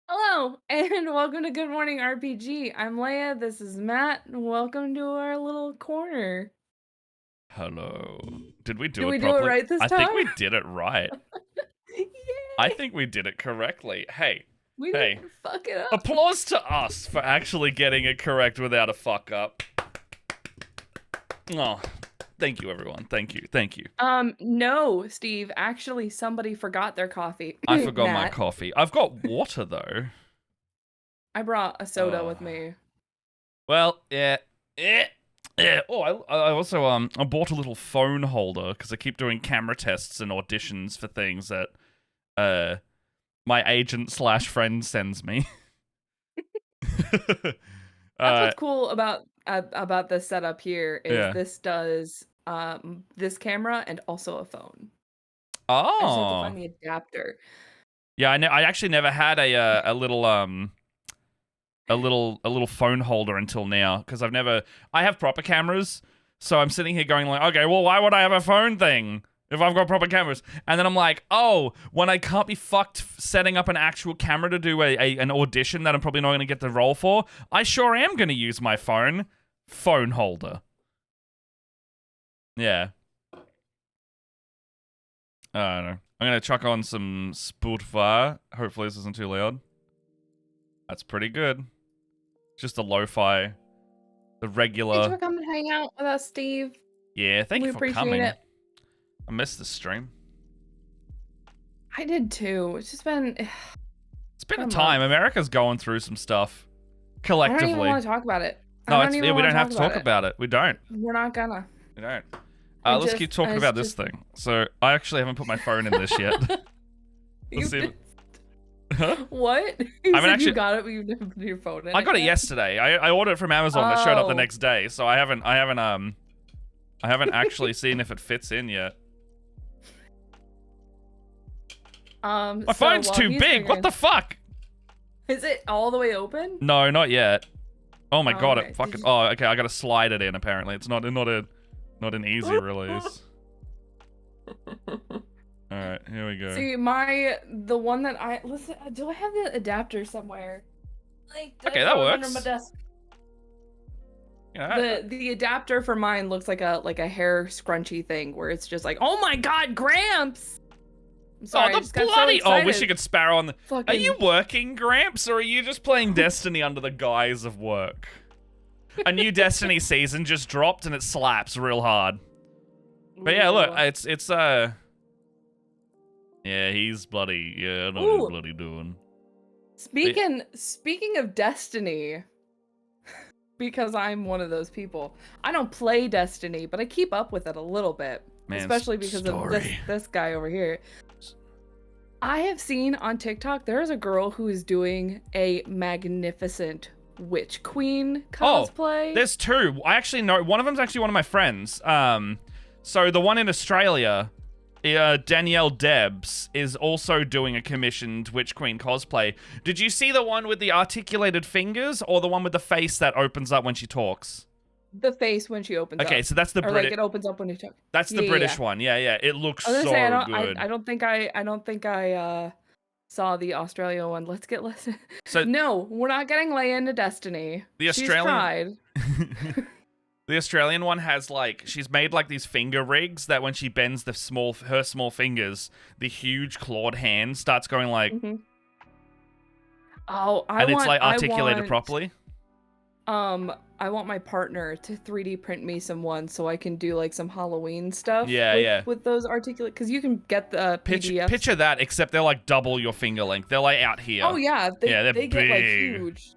Hello, and welcome to Good Morning RPG. I'm Leia, this is Matt, and welcome to our little corner. Hello. Did we Did do we it do it properly? right this I think time? we did it right. I Yay! think we did it correctly. Hey, We hey. didn't fuck it up. Applause to us for actually getting it correct without a fuck up. Oh, thank you, everyone. Thank you. Thank you. No, Steve. Actually, somebody forgot their coffee. I forgot my Matt, coffee. I've got water, though. I brought a soda with me. Well, yeah. Oh, I also I bought a little phone holder because I keep doing camera tests and auditions for things that my agent / friend sends me. That's what's cool about this setup here is Yeah. this does this camera and also a phone. I just have to Oh. find the adapter. Yeah, I actually never had a little phone holder until now because I have proper cameras, so I'm sitting here going like, okay, well, why would I have a phone thing if I've got proper cameras? And then I'm like, oh, when I can't be fucked setting up an actual camera to do an audition that I'm probably not going to get the role for, I sure am going to use my phone holder. Yeah. I don't know. I'm going to chuck on some Spotify. Hopefully this isn't too loud. That's pretty good. Just a lo-fi. The regular. Thanks for coming to hang out with us, Steve. Yeah, thank We you for appreciate coming. it. I missed this stream. I did too. It's just been. It's been a Come time. on. America's going through some stuff. I don't Collectively. even want to talk about it. No, we don't have to talk about it. We don't. We're not gonna. We don't. I Let's just- keep talking I about just- this thing. So, I actually haven't put my phone in this yet. Let's see if... Huh? What? You haven't said actually- you got it, but you didn't put your phone in. I got it yet? yesterday. I ordered it from Amazon and it showed up the Oh. next day. So I haven't actually seen if it fits in yet. My phone's too big. What the fuck? Is it all the way open? No, not yet. Oh my Oh, god, okay. it fucking... Oh, okay, I gotta slide it in, apparently. It's not an easy release. Alright, here we go. See, the one that listen, do I have the adapter somewhere? Like, did I Okay, that throw it works. under my desk? Yeah, The adapter for mine looks like a hair scrunchy thing where it's just like, oh my god, Gramps! I'm sorry, I oh, just the got so bloody... Oh, wish excited. you could sparrow on the... Are Fucking- you working, Gramps, or are you just playing Destiny under the guise of work? A new Destiny season just dropped and it slaps real hard. But yeah, look, Ooh. it's yeah, he's bloody... Yeah, I know what he's Ooh. bloody doing. Speaking of Destiny, because I'm one of those people, I don't play Destiny, but I keep up with it a little bit, Man, especially because story. of this guy over here. I have seen on TikTok there's a girl who is doing a magnificent Witch Queen cosplay. There's two. I actually know one of them's actually one of my friends. So the one in Australia, Danielle Debs, is also doing a commissioned Witch Queen cosplay. Did you see the one with the articulated fingers or the one with the face that opens up when she talks? The face when she opens up. Okay, so that's the or British. like it opens up when you talk. That's the Yeah, British yeah. one. Yeah. It looks I was so gonna say good. I don't think I saw the Australia one. Let's get less. So No, we're not getting Leia into Destiny. The She's Australian- tried. The Australian one has like she's made like these finger rigs that when she bends her small fingers, the huge clawed hand starts going like, Mm-hmm. Oh, and it's like articulated properly. I want my partner to 3D print me some ones so I can do like some Halloween stuff. Yeah. With those articulate, because you can get the PDFs. Picture that, except they're like double your finger length. They're like out here. Oh yeah, they're they get like big. huge.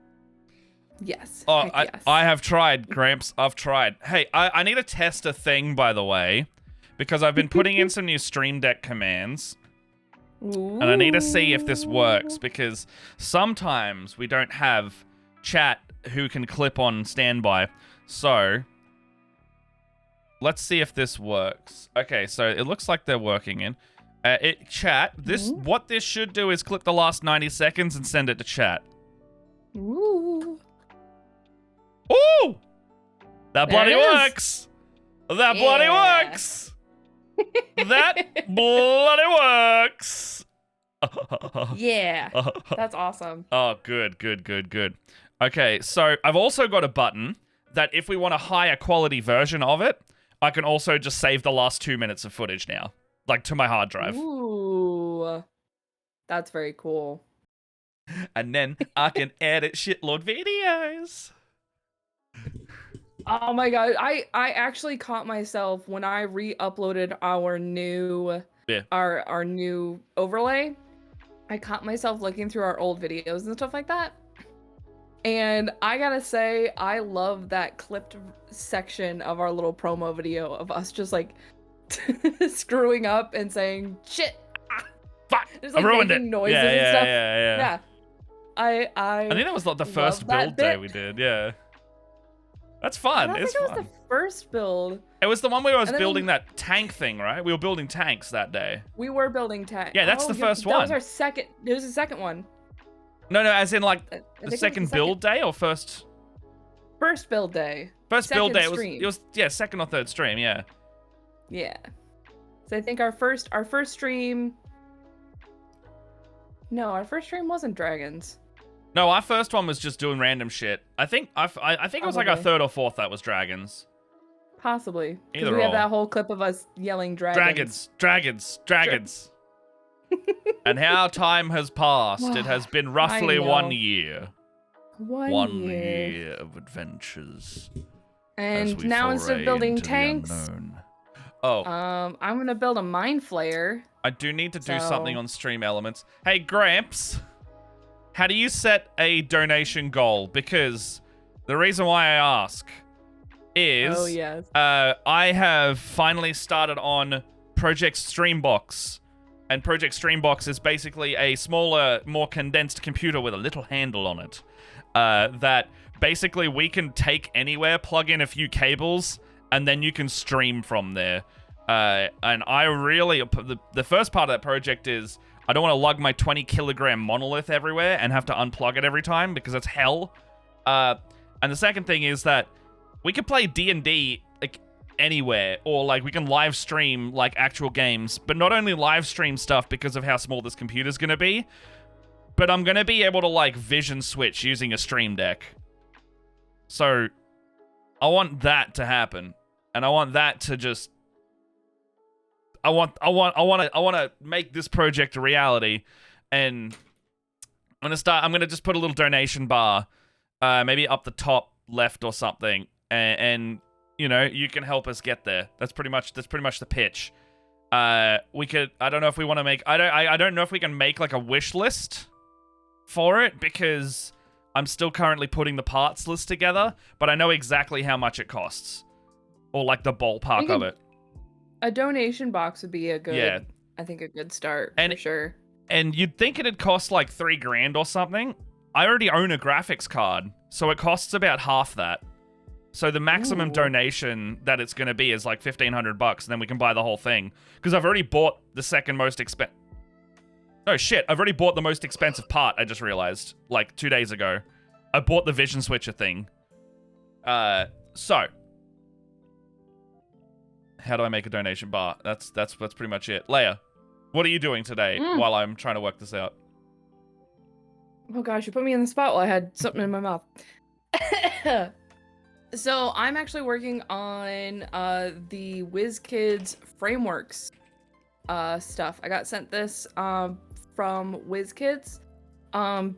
Yes. Oh, heck yes. I have tried, Gramps. I've tried. Hey, I need to test a thing, by the way, because I've been putting in some new Stream Deck commands. And I need to see if this works, because sometimes we don't have chat who can clip on standby. So, let's see if this works. Okay, so it looks like they're working in. Chat, what this should do is clip the last 90 seconds and send it to chat. Ooh. Ooh! That bloody There it is. works! That bloody Yeah. works! That bloody works! Yeah. That's awesome. Oh, good. Okay, so I've also got a button that if we want a higher quality version of it, I can also just save the last 2 minutes of footage now. Like, to my hard drive. Ooh. That's very cool. And then I can edit shitload videos. Oh my god, I actually caught myself when I re-uploaded our new our new overlay. I caught myself looking through our old videos and stuff like that. And I gotta say, I love that clipped section of our little promo video of us just like screwing up and saying shit. Fuck! Just, like, I ruined making it. noises and stuff. Yeah. I think that was like the love first that build day bit. we did. Yeah. That's I fun. don't It's think it fun. was the first build. It was the one where I was And then building that tank thing, right? We were building tanks that day. We were building tank. Yeah, that's the first That was one. our second. It was the second one. No, as in like I think it the was second build day or first First build day. build Second day. stream. It was yeah, second or third stream. Yeah. Yeah. So I think our first stream. No, our first stream wasn't dragons. No, our first one was just doing random shit. I think it was like our Probably. third or fourth that was dragons. Possibly. Because Either we have or. that whole clip of us yelling dragons. Dragons. And how time has passed. It has been roughly know. 1 year. One year. year of adventures. as And we now instead foray of building into the tanks, unknown. Oh, I'm gonna build a mind flayer. I do need to do So- something on Stream Elements. Hey, Gramps, how do you set a donation goal? Because the reason why I ask is Oh yes. I have finally started on Project Streambox. And Project Streambox is basically a smaller, more condensed computer with a little handle on it. That basically we can take anywhere, plug in a few cables, and then you can stream from there. And I really... The first part of that project is I don't want to lug my 20-kilogram monolith everywhere and have to unplug it every time because it's hell. And the second thing is that we could play D&D like anywhere, or like we can live stream like actual games, but not only live stream stuff because of how small this computer's gonna be, but I'm gonna be able to like vision switch using a Stream Deck. So I want that to happen, and I want that to just I want to make this project a reality, and I'm gonna just put a little donation bar, maybe up the top left or something, and you know, you can help us get there. That's pretty much the pitch. We could, I don't know if we want to make, I don't know if we can make like a wish list for it, because I'm still currently putting the parts list together, but I know exactly how much it costs, or like the ballpark of it. A donation box would be a good, Yeah. I think a good start And- for sure. And you'd think it'd cost like $3,000 or something. I already own a graphics card, so it costs about half that. So the maximum Ooh. donation that it's going to be is like $1,500, and then we can buy the whole thing. Because I've already bought the second most expensive... Oh shit, I've already bought the most expensive part, I just realized, like 2 days ago. I bought the Vision Switcher thing. So... How do I make a donation bar? That's pretty much it. Leia, what are you doing today while I'm trying to work this out? Oh gosh, you put me in the spot while I had something in my mouth. So I'm actually working on the WizKids frameworks stuff. I got sent this from WizKids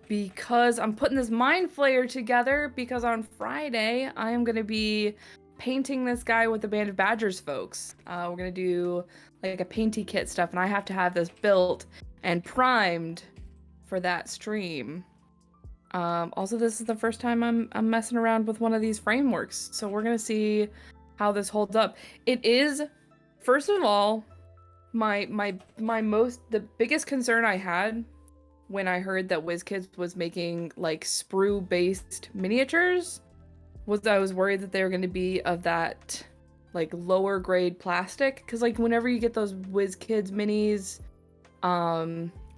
because I'm putting this Mind Flayer together because on Friday I am going to be painting this guy with the Band of Badgers folks. We're going to do like a painty kit stuff, and I have to have this built and primed for that stream. Also, this is the first time I'm messing around with one of these frameworks, so we're gonna see how this holds up. It is, first of all, the biggest concern I had when I heard that WizKids was making like sprue based miniatures was I was worried that they were going to be of that like lower grade plastic, because like whenever you get those WizKids minis,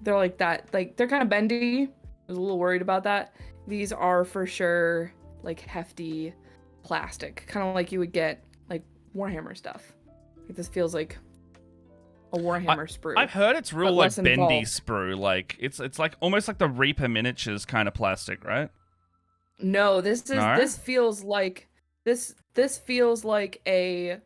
they're like that, like they're kind of bendy. I was a little worried about that. These are for sure like hefty plastic, kind of like you would get like Warhammer stuff. Like, this feels like a Warhammer sprue. I've heard it's real like bendy involved. sprue. Like it's like almost like the Reaper miniatures kind of plastic, right? No, this is No? this feels like this feels like a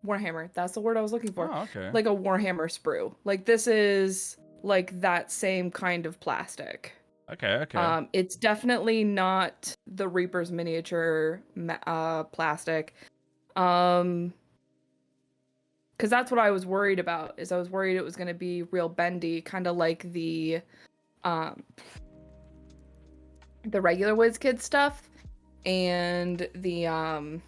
Warhammer. That's the word I was looking for. Oh, okay. Like a Warhammer sprue. Like this is like that same kind of plastic. Okay. It's definitely not the Reaper's miniature plastic. Because that's what I was worried about. Is I was worried it was going to be real bendy, kind of like the regular WizKids stuff and the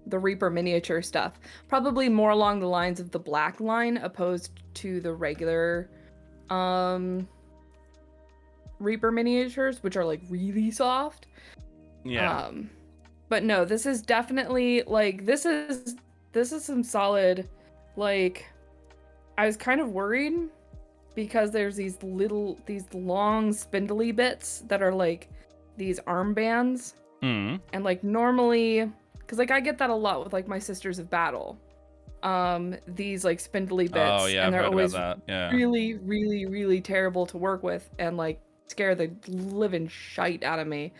Reaper miniature stuff. Probably more along the lines of the black line opposed to the regular Reaper miniatures, which are like really soft. Yeah. But no, this is definitely like this is some solid, like, I was kind of worried because there's these long spindly bits that are like these armbands. Mm. And like normally, because like I get that a lot with like my Sisters of Battle. These like spindly bits. Oh yeah, and they're I've heard always about that. Yeah. really, really, really terrible to work with and like scare the living shite out of me.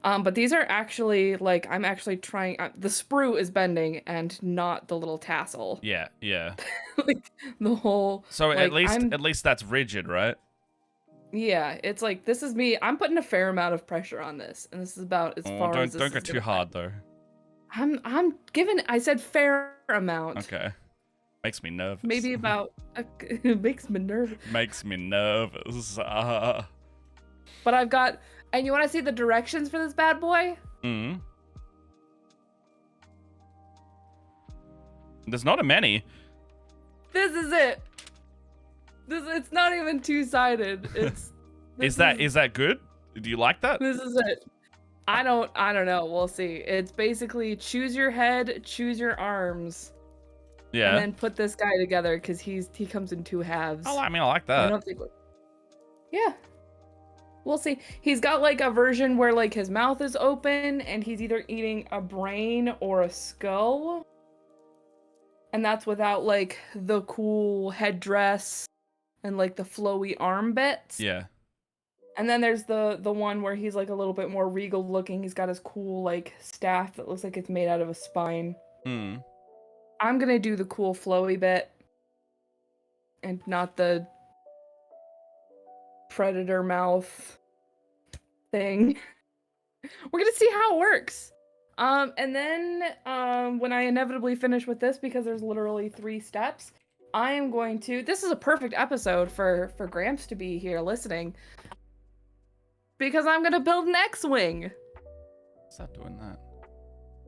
But these are actually like, I'm actually trying, the sprue is bending and not the little tassel. Yeah. Like the whole. So like, at least that's rigid, right? Yeah, it's like, this is me. I'm putting a fair amount of pressure on this, and this is about as far as this don't go is too gonna hard though. I'm giving. I said fair amount. Okay. Makes me nervous. Maybe about. It makes me nervous. Makes me nervous. But I've got. And you want to see the directions for this bad boy? Mm. There's not a many. This is it. It's not even two-sided. Is that good? Do you like that? This is it. I don't know. We'll see. It's basically choose your head, choose your arms. Yeah. And then put this guy together because he comes in two halves. I like that. I don't think. Yeah. We'll see. He's got like a version where like his mouth is open and he's either eating a brain or a skull. And that's without like the cool headdress and like the flowy arm bits. Yeah. And then there's the one where he's like a little bit more regal looking. He's got his cool like staff that looks like it's made out of a spine. Hmm. I'm gonna do the cool flowy bit and not the predator mouth thing. We're gonna see how it works. And then when I inevitably finish with this, because there's literally 3 steps, I am going to. This is a perfect episode for Gramps to be here listening, because I'm gonna build an X-wing. What's that doing that?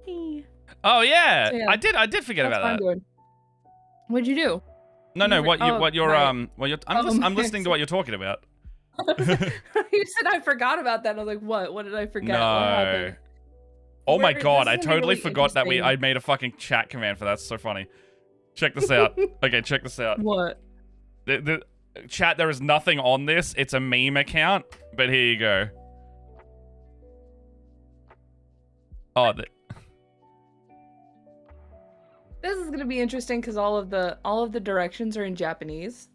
Hey. Oh yeah. So, yeah. I did forget That's about that. doing. What'd you do? No, I'm right. listening to what you're talking about. You said I forgot about that. I was like, what? What did I forget? No. What happened? Oh my This god, is I gonna be totally really forgot that interesting. I made a fucking chat command for that. It's so funny. Check this out. Okay, check this out. What? The chat, there is nothing on this. It's a meme account, but here you go. Oh, This is gonna be interesting because all of the directions are in Japanese.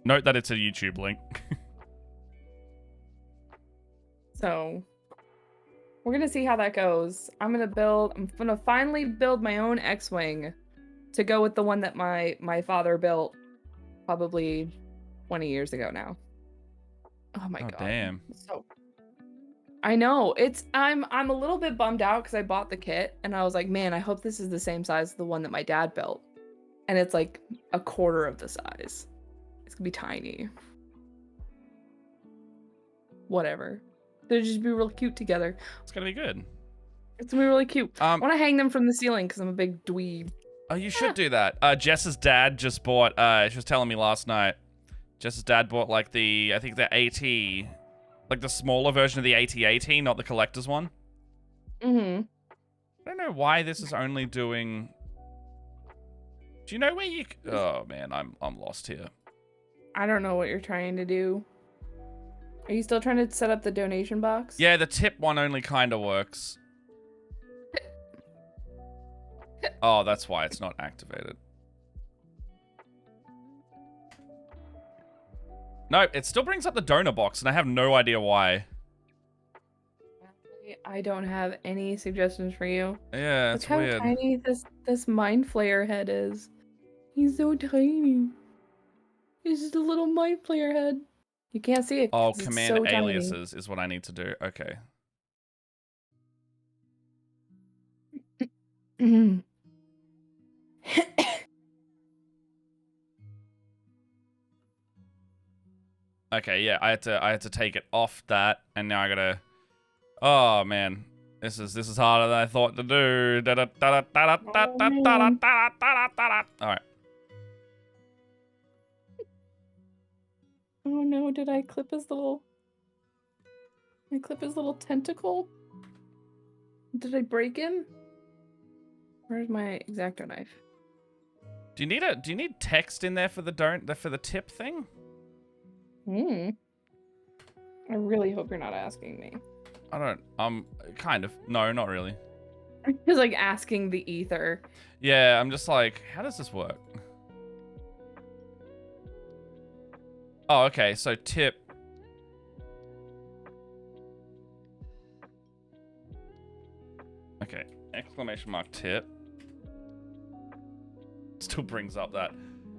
note that it's a YouTube link. So We're gonna see how that goes. I'm gonna finally build my own X-Wing to go with the one that my father built probably 20 years ago now. Oh my god. Damn. So I know. I'm a little bit bummed out because I bought the kit and I was like, man, I hope this is the same size as the one that my dad built. And it's like a quarter of the size. It's gonna be tiny. Whatever. They'll just be real cute together. It's gonna be good. It's gonna be really cute. I want to hang them from the ceiling because I'm a big dweeb. Oh, you should do that. Jess's dad just bought, she was telling me last night, Jess's dad bought like I think the AT, like the smaller version of the AT-AT, not the collector's one. Mm-hmm. I don't know why this is only doing... Do you know where you... Oh man, I'm lost here. I don't know what you're trying to do. Are you still trying to set up the donation box? Yeah, the tip one only kind of works. Oh, that's why it's not activated. No, it still brings up the donor box, and I have no idea why. I don't have any suggestions for you. Yeah, it's weird. Look how tiny this Mind Flayer head is. He's so tiny. He's just a little Mind Flayer head. You can't see it. Oh, it's command so aliases is what I need to do. Okay. Okay, yeah, I had to take it off that, and now I gotta. Oh man, this is harder than I thought to do. All right. Oh no! Did I clip his little? Did I clip his little tentacle? Did I break him? Where's my X-Acto knife? Do you need text in there for the tip thing? I really hope you're not asking me. I don't. Kind of. No, not really. It's like asking the ether. Yeah, I'm just like, how does this work? Oh, okay. So tip. Okay. Exclamation mark tip. Still brings up that.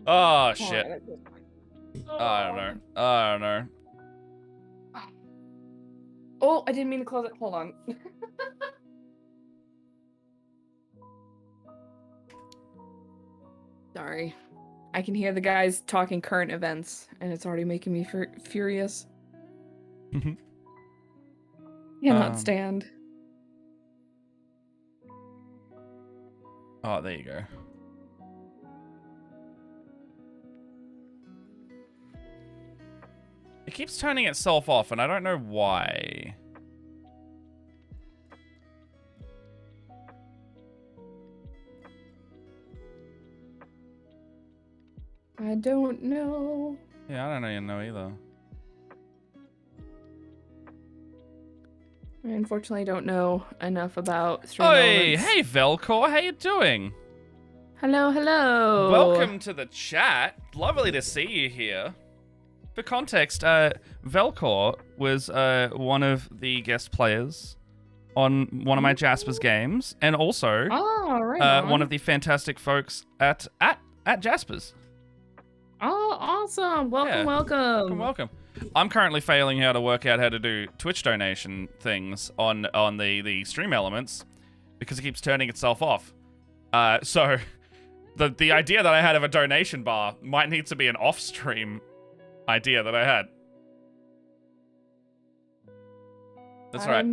Oh shit. I don't know. I don't know. Oh, I didn't mean to close it. Hold on. Sorry. I can hear the guys talking current events, and it's already making me furious. Cannot stand. Oh, there you go. It keeps turning itself off, and I don't know why. I don't know. Yeah, I don't know either. I unfortunately don't know enough about stream elements. Hey Velcor, how you doing? Hello, hello. Welcome to the chat. Lovely to see you here. For context, Velcor was one of the guest players on one of my Jaspers games, and also one of the fantastic folks at Jaspers. Oh, awesome! Welcome. Welcome. I'm currently failing how to work out how to do Twitch donation things on the stream elements because it keeps turning itself off. So the idea that I had of a donation bar might need to be an off-stream idea that I had. That's right.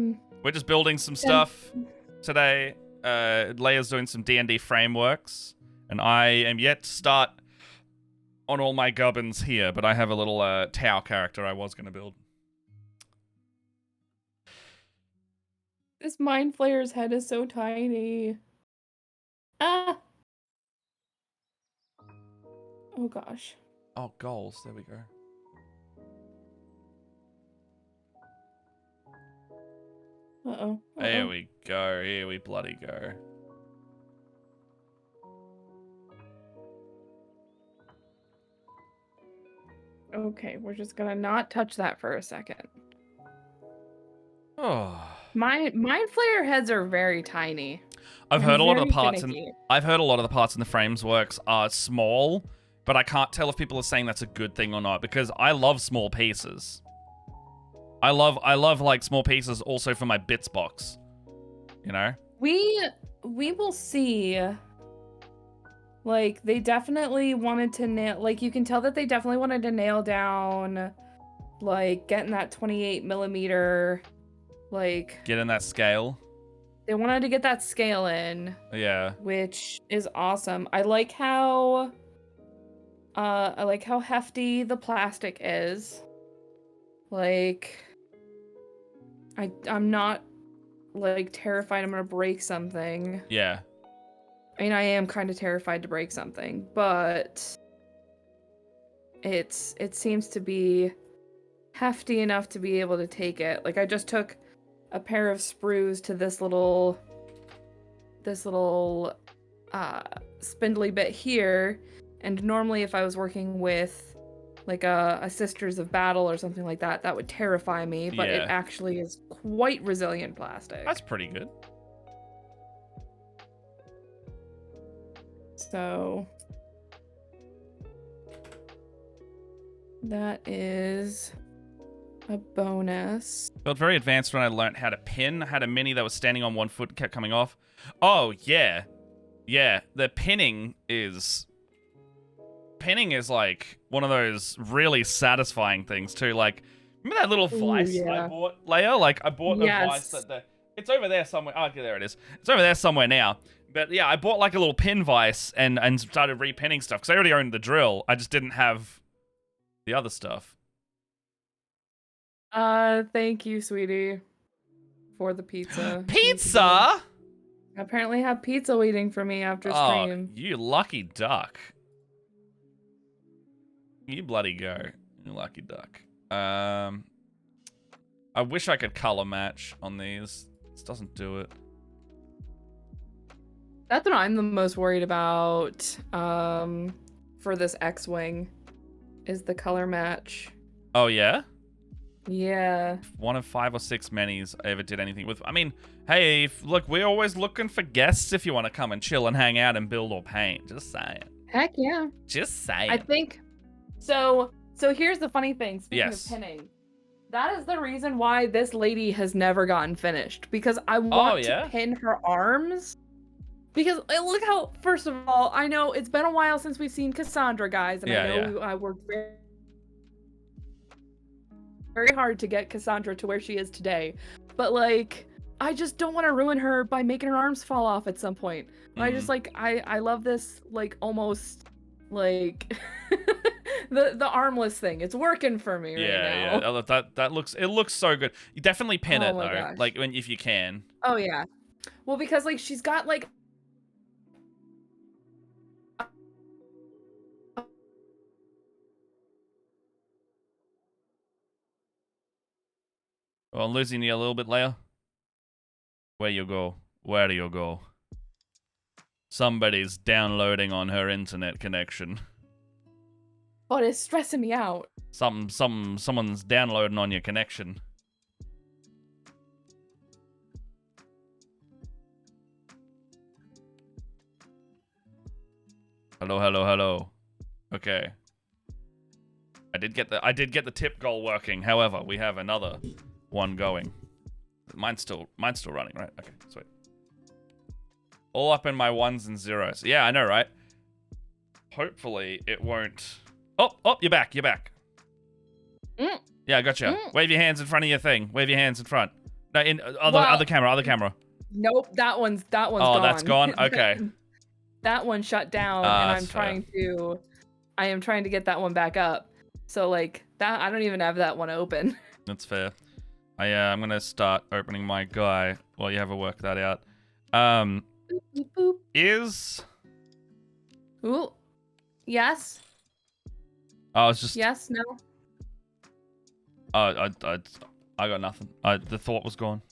We're just building some stuff today. Leia's doing some D&D frameworks, and I am yet to start on all my gubbins here, but I have a little Tau character I was going to build. This Mind Flayer's head is so tiny. Ah! Oh gosh. Oh, goals. There we go. Uh-oh. Here we go. Here we bloody go. Okay, we're just gonna not touch that for a second. Oh. Mind flare heads are very tiny. I've heard a lot of the parts finicky. I've heard a lot of the parts in the Framesworks are small, but I can't tell if people are saying that's a good thing or not because I love small pieces. I love like small pieces also for my bits box. You know? We will see. Like, they definitely wanted to nail, like, you can tell that they definitely wanted to nail down, like, getting that 28 millimeter, like... Get in that scale. They wanted to get that scale in. Yeah. Which is awesome. I like how hefty the plastic is. Like, I'm not, like, terrified I'm gonna break something. Yeah. I mean, I am kind of terrified to break something, but it seems to be hefty enough to be able to take it. Like, I just took a pair of sprues to this little spindly bit here, and normally if I was working with like a Sisters of Battle or something like that, that would terrify me, but it actually is quite resilient plastic. That's pretty good. So that is a bonus. Felt very advanced when I learned how to pin. I had a mini that was standing on one foot and kept coming off. Oh, yeah. Yeah, the pinning is like one of those really satisfying things too. Like, remember that little vice I bought, Leia? Like, I bought a vice that it's over there somewhere. Oh, okay, there it is. It's over there somewhere now. But yeah, I bought like a little pin vice and started repinning stuff because I already owned the drill. I just didn't have the other stuff. Thank you, sweetie, for the pizza. Pizza? I apparently have pizza waiting for me after stream. Oh, you lucky duck. You bloody go. You lucky duck. I wish I could color match on these. This doesn't do it. That's what I'm the most worried about, for this X-Wing, is the color match. Oh, yeah? Yeah. One of 5 or 6 minis I ever did anything with. I mean, hey, look, we're always looking for guests if you want to come and chill and hang out and build or paint. Just saying. Heck yeah. Just saying. I think, so here's the funny thing, speaking of pinning. That is the reason why this lady has never gotten finished, because I want to pin her arms. Because look how, first of all, I know it's been a while since we've seen Cassandra, guys, and I know I worked very hard to get Cassandra to where she is today. But, like, I just don't want to ruin her by making her arms fall off at some point. I just, like, I love this, like, almost, like, the armless thing. It's working for me right now. Yeah, that looks so good. You definitely pin it, though, gosh. Like, if you can. Oh, yeah. Well, because, like, she's got, like, well, I'm losing you a little bit, Leia. Where you go? Where do you go? Somebody's downloading on her internet connection. Oh, it's stressing me out. Someone's downloading on your connection. Hello. Okay. I did get the tip goal working. However, we have another one going. Mine's still running, right? Okay, sweet. All up in my 1s and 0s. Yeah, I know, right? Hopefully it won't. Oh, you're back. Yeah, I gotcha. Wave your hands in front of your thing. Wave your hands in front. No, in other camera. Nope, that one's gone. Oh, that's gone. Okay. That one shut down, and I am trying to get that one back up. So like that, I don't even have that one open. That's fair. I'm gonna start opening my guy while you have to work that out. Boop, boop. Is. Ooh. Yes. Oh, it's just. Yes. No. I got nothing. The thought was gone.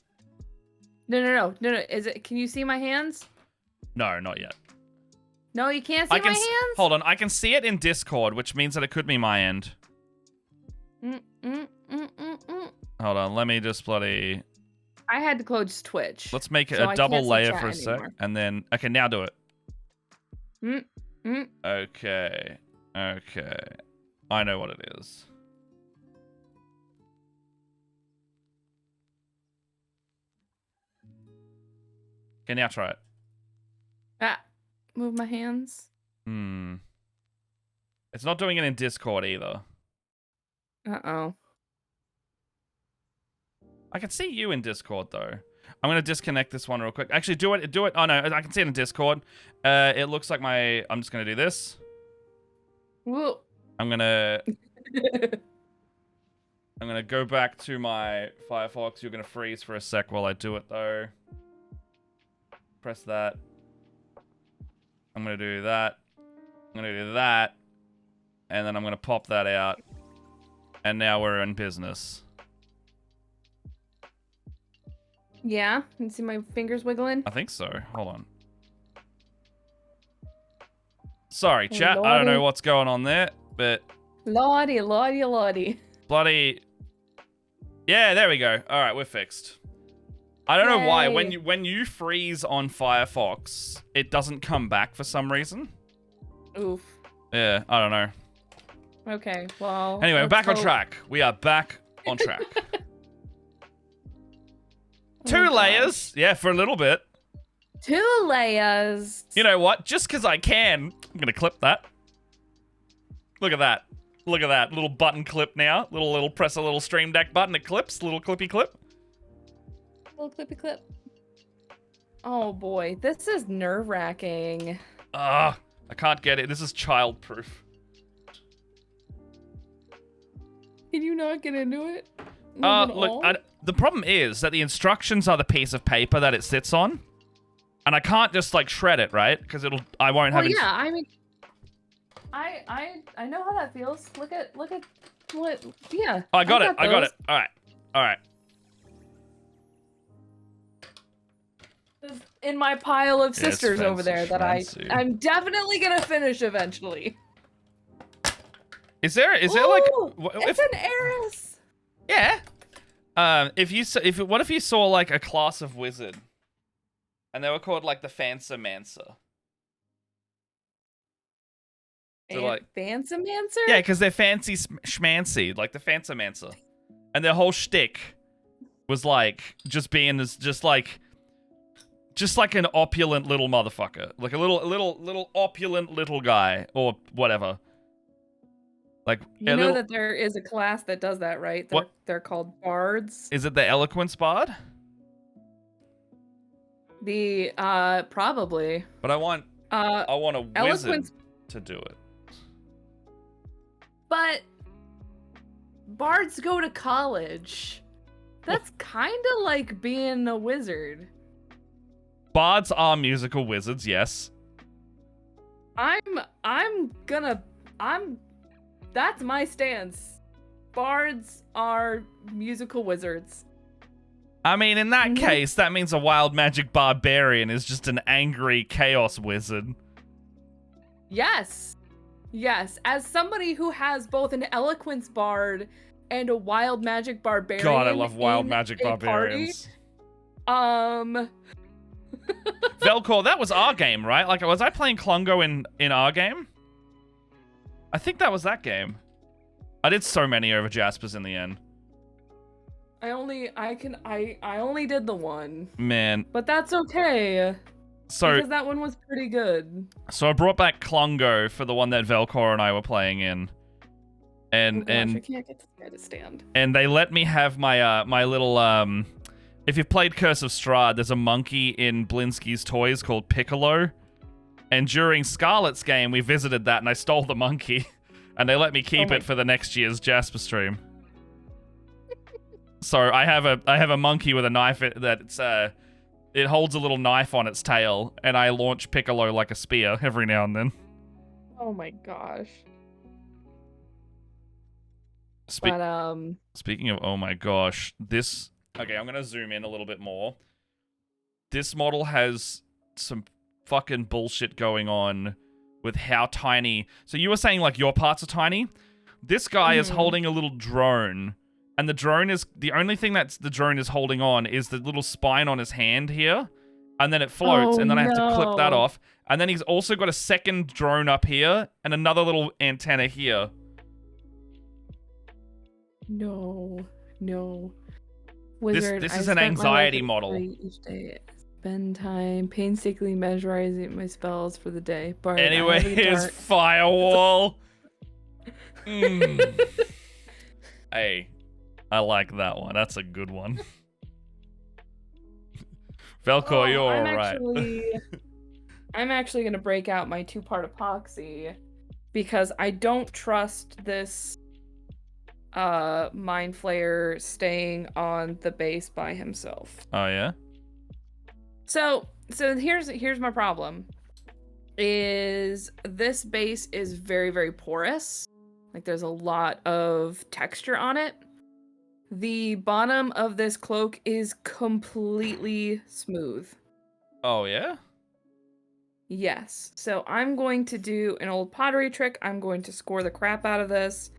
No. Is it? Can you see my hands? No, not yet. No, you can't see my hands? Hold on, I can see it in Discord, which means that it could be my end. Hold on, let me just bloody... I had to close Twitch. Let's make it so a I double can't see layer chat for a sec, anymore. and then okay, now do it. Mm. Okay. I know what it is. Okay, now try it. Move my hands. It's not doing it in Discord either. Uh-oh. I can see you in Discord though. I'm gonna disconnect this one real quick. Actually, do it. Oh no, I can see it in Discord. It looks like I'm just gonna do this. Whoa. I'm gonna go back to my Firefox. You're gonna freeze for a sec while I do it though. Press that. I'm gonna do that. I'm gonna do that. And then I'm gonna pop that out. And now we're in business. Yeah? You see my fingers wiggling? I think so. Hold on. Sorry, chat. I don't know what's going on there, but... Lordy. Bloody... Yeah, there we go. Alright, we're fixed. I don't know why. When you freeze on Firefox, it doesn't come back for some reason. Oof. Yeah, I don't know. Okay, well... Anyway, we're back on track. We are back on track. Two layers. Yeah, for a little bit. 2 layers. You know what? Just because I can, I'm going to clip that. Look at that. Look at that. Little button clip now. Little press a little Stream Deck button. It clips. Little clippy clip. Little clippy clip. Oh boy, this is nerve-wracking. I can't get it. This is child-proof. Can you not get into it? Look, the problem is that the instructions are the piece of paper that it sits on. And I can't just, like, shred it, right? Because I won't have... Well, yeah, I mean... I know how that feels. Look at what... Yeah. Oh, I got it. Alright. In my pile of sisters over there that fancy. I'm definitely gonna finish eventually. Is there Ooh, like... It's an Eris! Yeah. What if you saw, like, a class of wizard? And they were called, like, the Fancer-Mancer. So, like, Fancer-Mancer? Yeah, because they're fancy schmancy, like the Fancer-Mancer. And their whole shtick was, like, just like an opulent little motherfucker. Like a little opulent little guy, or whatever. Like, you know that there is a class that does that, right? They're called bards. Is it the Eloquence Bard? Probably. But I want a wizard to do it. But bards go to college. That's kind of like being a wizard. Bards are musical wizards, yes. That's my stance. Bards are musical wizards. I mean, in that case, that means a wild magic barbarian is just an angry chaos wizard. Yes. Yes. As somebody who has both an eloquence bard and a wild magic barbarian. God, I love wild magic barbarians. Party, Velcor, that was our game, right? Like, was I playing Klungo in our game? I think that was that game. I did so many over Jaspers in the end. I only did the one. Man. But that's okay. So, because that one was pretty good. So I brought back Klungo for the one that Velcor and I were playing in. And I can't get this guy to stand. And they let me have my my little if you've played Curse of Strahd, there's a monkey in Blinsky's Toys called Piccolo. And during Scarlet's game, we visited that and I stole the monkey. And they let me keep it for the next year's Jasper stream. So I have a monkey with a knife it holds a little knife on its tail, and I launch Piccolo like a spear every now and then. Oh my gosh. Speaking of oh my gosh, okay, I'm gonna zoom in a little bit more. This model has some fucking bullshit going on with how tiny. So you were saying like your parts are tiny? This guy is holding a little drone, And the drone is the only thing that's the drone is holding on is the little spine on his hand here. And then it floats, and then I have to clip that off. And then he's also got a second drone up here and another little antenna here. No. Wizard, this is an anxiety model. Each day. Spend time painstakingly memorizing my spells for the day. Bard, anyway, here's Firewall. Hey, I like that one. That's a good one. Velcro, you're alright. I'm actually going to break out my 2-part epoxy because I don't trust this Mind Flayer staying on the base by himself. Oh yeah? So here's my problem. Is this base is very, very porous. Like there's a lot of texture on it. The bottom of this cloak is completely smooth. Oh, yeah? Yes. So I'm going to do an old pottery trick. I'm going to score the crap out of this.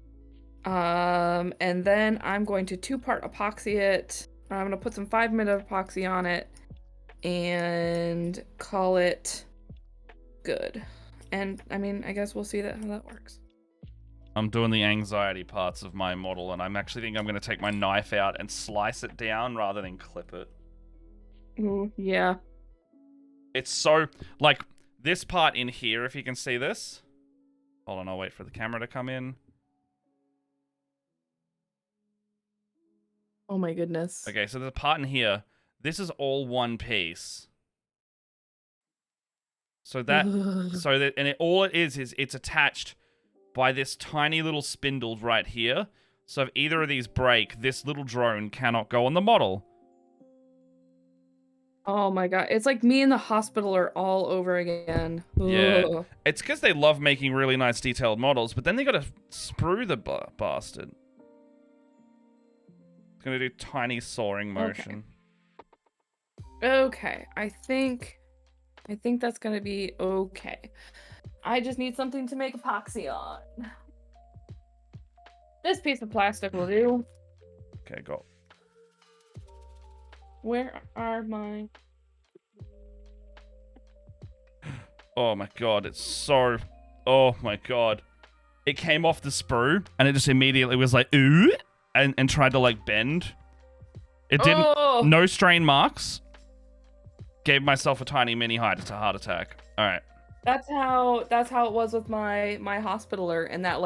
And then I'm going to 2-part epoxy it. I'm going to put some 5-minute epoxy on it and call it good. And I mean, I guess we'll see how that works. I'm doing the anxiety parts of my model, and I'm actually think I'm going to take my knife out and slice it down rather than clip it. Ooh, yeah. It's so, like, this part in here, if you can see this. Hold on, I'll wait for the camera to come in. Oh my goodness. Okay, so there's a part in here. This is all one piece. So that, all it is it's attached by this tiny little spindle right here. So if either of these break, this little drone cannot go on the model. Oh my god. It's like me in the hospital are all over again. Yeah. Ugh. It's because they love making really nice detailed models, but then they gotta sprue the bastard. It's gonna do tiny soaring motion. Okay. I think that's gonna be okay. I just need something to make epoxy on. This piece of plastic will do. Okay, go. Where are my... Oh my god, it's so... Oh my god. It came off the sprue, and it just immediately was like, ooh, and tried to, like, bend. It didn't... Oh! No strain marks. Gave myself a tiny mini heart attack. Alright. That's how it was with my hospitaler and that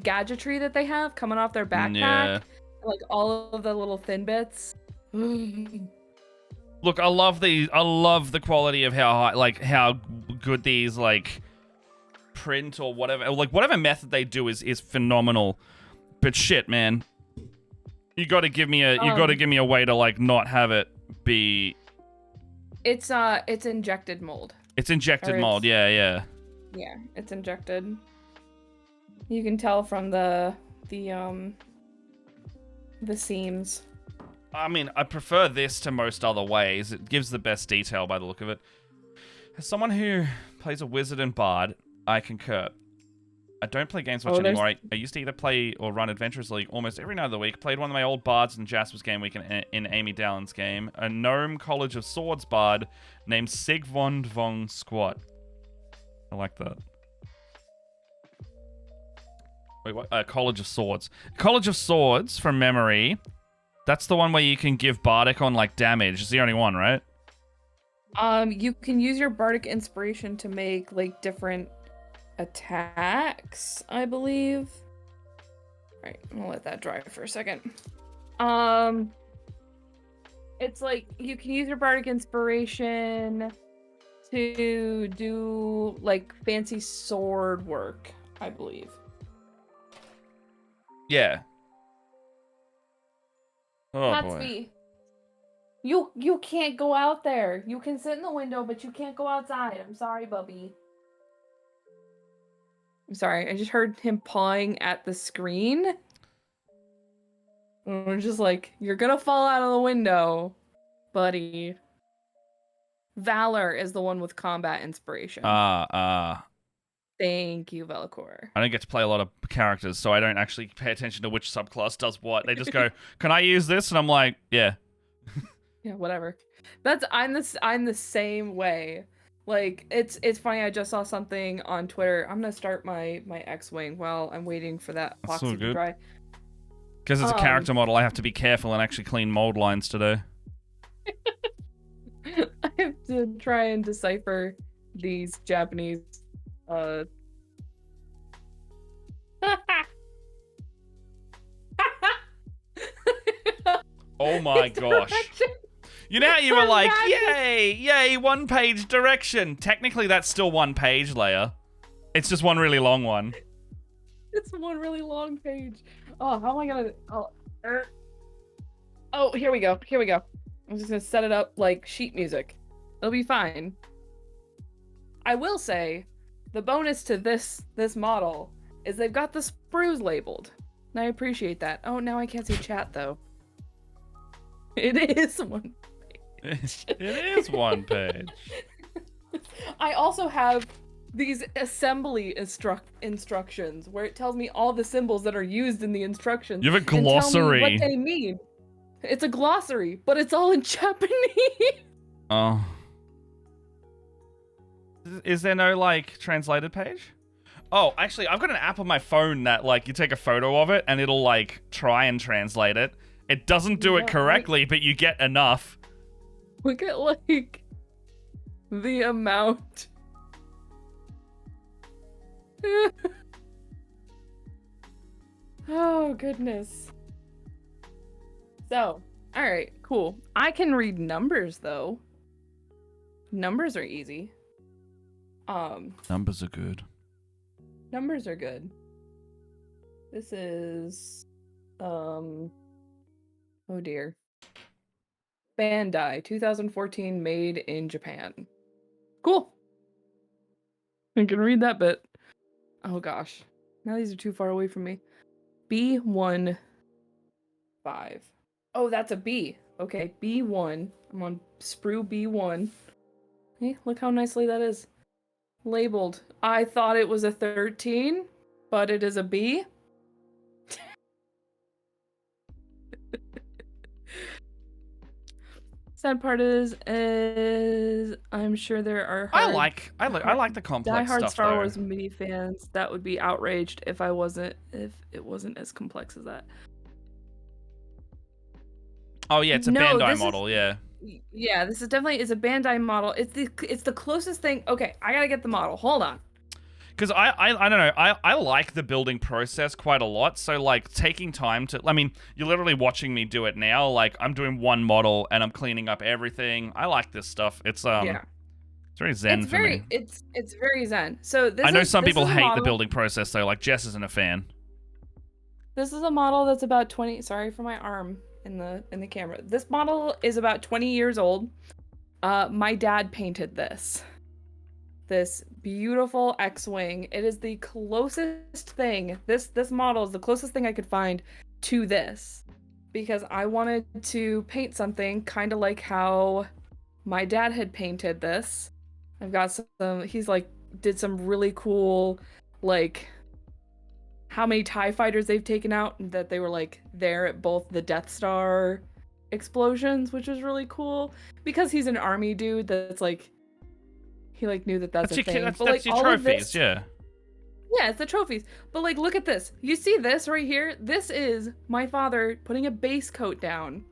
gadgetry that they have coming off their backpack. Yeah. Like all of the little thin bits. Look, I love the quality of how good these like print or whatever method they do is phenomenal. But shit, man. You got to give me a way to like not have it be It's injected mold. It's injected mold, yeah. Yeah, it's injected. You can tell from the seams. I mean, I prefer this to most other ways. It gives the best detail by the look of it. As someone who plays a wizard and bard, I concur. I don't play games much anymore. I used to either play or run Adventurers League almost every night of the week. Played one of my old bards in Jasper's Game Week in Amy Dallon's game. A Gnome College of Swords bard named Sigvond von Squat. I like that. Wait, what? College of Swords. College of Swords, from memory. That's the one where you can give bardic on, like, damage. It's the only one, right? You can use your bardic inspiration to make, like, different attacks, I believe. Alright, I'm gonna let that dry for a second. It's like you can use your bardic inspiration to do like fancy sword work, I believe. Yeah. Oh That's boy. me. You can't go out there. You can sit in the window, but you can't go outside. I'm sorry, Bubby. I'm sorry, I just heard him pawing at the screen. And we're just like, you're gonna fall out of the window, buddy. Valor is the one with combat inspiration. Thank you, Velcor. I don't get to play a lot of characters, so I don't actually pay attention to which subclass does what. They just go, "Can I use this?" And I'm like, "Yeah." Yeah, whatever. I'm the same way. Like it's funny. I just saw something on Twitter. I'm gonna start my X-wing while I'm waiting for that That's epoxy so to good. dry. Because it's a character model, I have to be careful and actually clean mold lines today. I have to try and decipher these Japanese Oh my gosh. You know how you were like, yay, 1 page direction. Technically, that's still 1 page, Leia. It's just one really long one. It's one really long page. Oh, how am I gonna... Oh, here we go. Here we go. I'm just gonna set it up like sheet music. It'll be fine. I will say, the bonus to this model is they've got the sprues labeled. And I appreciate that. Oh, now I can't see chat, though. It is 1 page. It is 1 page. I also have these assembly instructions where it tells me all the symbols that are used in the instructions. You have a glossary. And tell me what they mean. It's a glossary, but it's all in Japanese. Oh. Is there no, like, translated page? Oh, actually, I've got an app on my phone that, like, you take a photo of it and it'll, like, try and translate it. It doesn't do it correctly, but you get enough. Look at, like, the amount. Oh, goodness. So, alright, cool. I can read numbers, though. Numbers are easy. Numbers are good. Numbers are good. This is, oh dear. Bandai, 2014, made in Japan. Cool. I can read that bit. Oh gosh. Now these are too far away from me. B15. Oh, that's a B. Okay, B1. I'm on sprue B1. Hey, look how nicely that is labeled. I thought it was a 13, but it is a B. Sad part is I'm sure there are I like the complex diehard stuff, Star though. Wars mini fans that would be outraged if it wasn't as complex as that. Oh yeah, it's a Bandai model, yeah. Yeah, this is definitely a Bandai model. It's the closest thing. Okay, I gotta get the model. Hold on. Because I don't know, I like the building process quite a lot, so like taking time to, I mean, you're literally watching me do it now, like I'm doing one model and I'm cleaning up everything. I like this stuff. It's yeah. It's very zen for me. It's very zen. So I know some people hate the building process though, like Jess isn't a fan. This is a model that's about 20, sorry for my arm in the camera. This model is about 20 years old. My dad painted this beautiful X-Wing. It is the closest thing, this model is the closest thing I could find to this, because I wanted to paint something kind of like how my dad had painted this. I've got he's like did some really cool, like how many TIE fighters they've taken out, and that they were like there at both the Death Star explosions, which was really cool, because he's an army dude that's like, he like knew that's a thing. That's like, your trophies, yeah. Yeah, it's the trophies. But like, look at this. You see this right here? This is my father putting a base coat down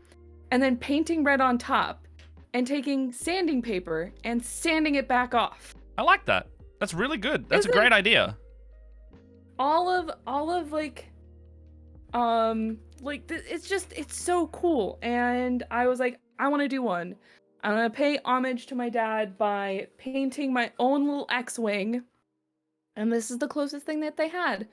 and then painting red on top and taking sanding paper and sanding it back off. I like that. That's really good. That's a great idea. All of like it's so cool. And I was like, I want to do one. I'm gonna pay homage to my dad by painting my own little X-Wing. And this is the closest thing that they had.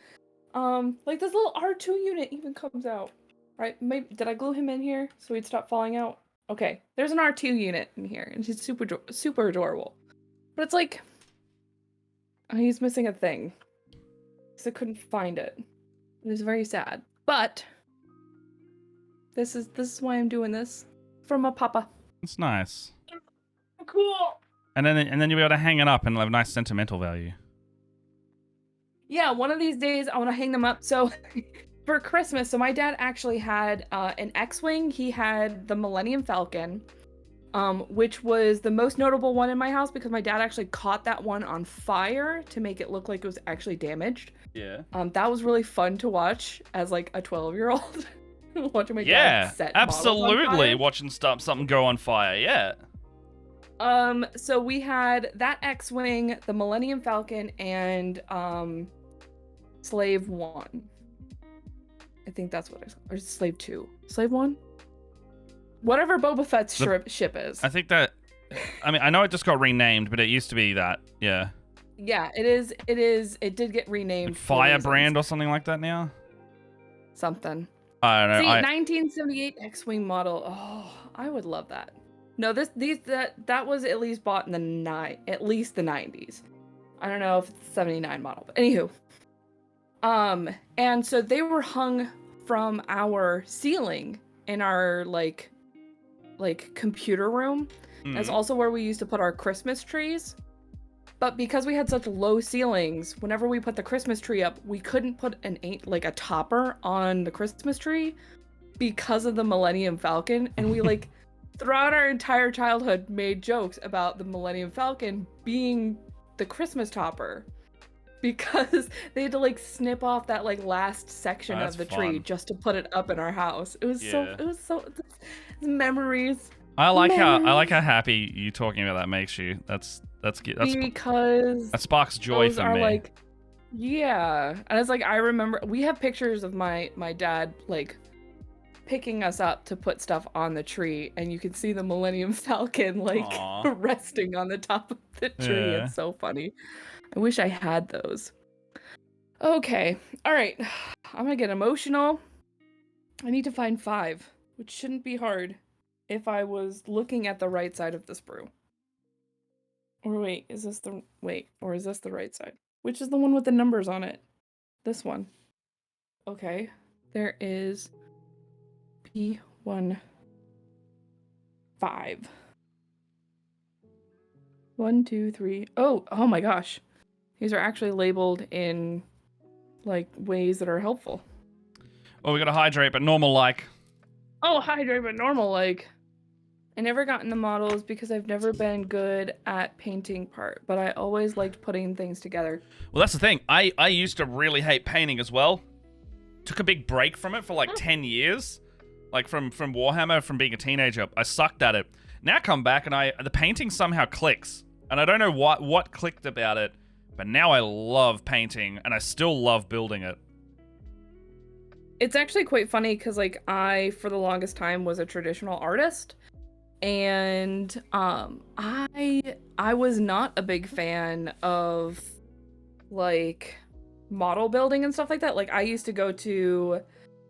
Like this little R2 unit even comes out. Right? Maybe, did I glue him in here so he'd stop falling out? Okay, there's an R2 unit in here, and he's super adorable. But it's like, he's missing a thing. Because I couldn't find it. It was very sad. But this is why I'm doing this. From my papa. It's nice. Cool. And then you'll be able to hang it up and have a nice sentimental value. Yeah, one of these days I want to hang them up. So for Christmas, so my dad actually had an X-Wing. He had the Millennium Falcon, which was the most notable one in my house because my dad actually caught that one on fire to make it look like it was actually damaged. Yeah. That was really fun to watch as like a 12-year-old. Watching my dad Yeah, set models on absolutely. fire. Watching something go on fire. Yeah. So we had that X-Wing, the Millennium Falcon, and Slave 1. I think that's what or Slave 2. Slave 1? Whatever Boba Fett's ship is. I think that, I mean, I know it just got renamed, but it used to be that. Yeah. Yeah, it is. It did get renamed. Like Firebrand or something like that now? Something. I don't know. See, 1978 X-Wing model. Oh, I would love that. No, that was at least bought in the 90s. I don't know if it's the 79 model, but anywho. And so they were hung from our ceiling in our like computer room. That's also where we used to put our Christmas trees. But because we had such low ceilings, whenever we put the Christmas tree up, we couldn't put a topper on the Christmas tree because of the Millennium Falcon, and we like throughout our entire childhood made jokes about the Millennium Falcon being the Christmas topper because they had to like snip off that like last section of the tree just to put it up in our house. It was so memories. I like how happy you talking about that makes you. That's good. Because that sparks joy those for are me. like, yeah, and it's like I remember we have pictures of my dad like picking us up to put stuff on the tree, and you can see the Millennium Falcon like resting on the top of the tree. Yeah. It's so funny. I wish I had those. Okay, all right. I'm gonna get emotional. I need to find 5, which shouldn't be hard if I was looking at the right side of this brew. Or wait, is this the right side? Which is the one with the numbers on it? This one. Okay. There is P15. 1, 2, 3. Oh my gosh. These are actually labeled in like ways that are helpful. Oh, we gotta hydrate, but normal like. Oh, hydrate, but normal like. I never got into models because I've never been good at painting part, but I always liked putting things together. Well, that's the thing. I used to really hate painting as well. Took a big break from it for like 10 years. Like from Warhammer, from being a teenager. I sucked at it. Now I come back and the painting somehow clicks. And I don't know what clicked about it, but now I love painting and I still love building it. It's actually quite funny because like I, for the longest time, was a traditional artist. And I was not a big fan of like model building and stuff like that. Like I used to go to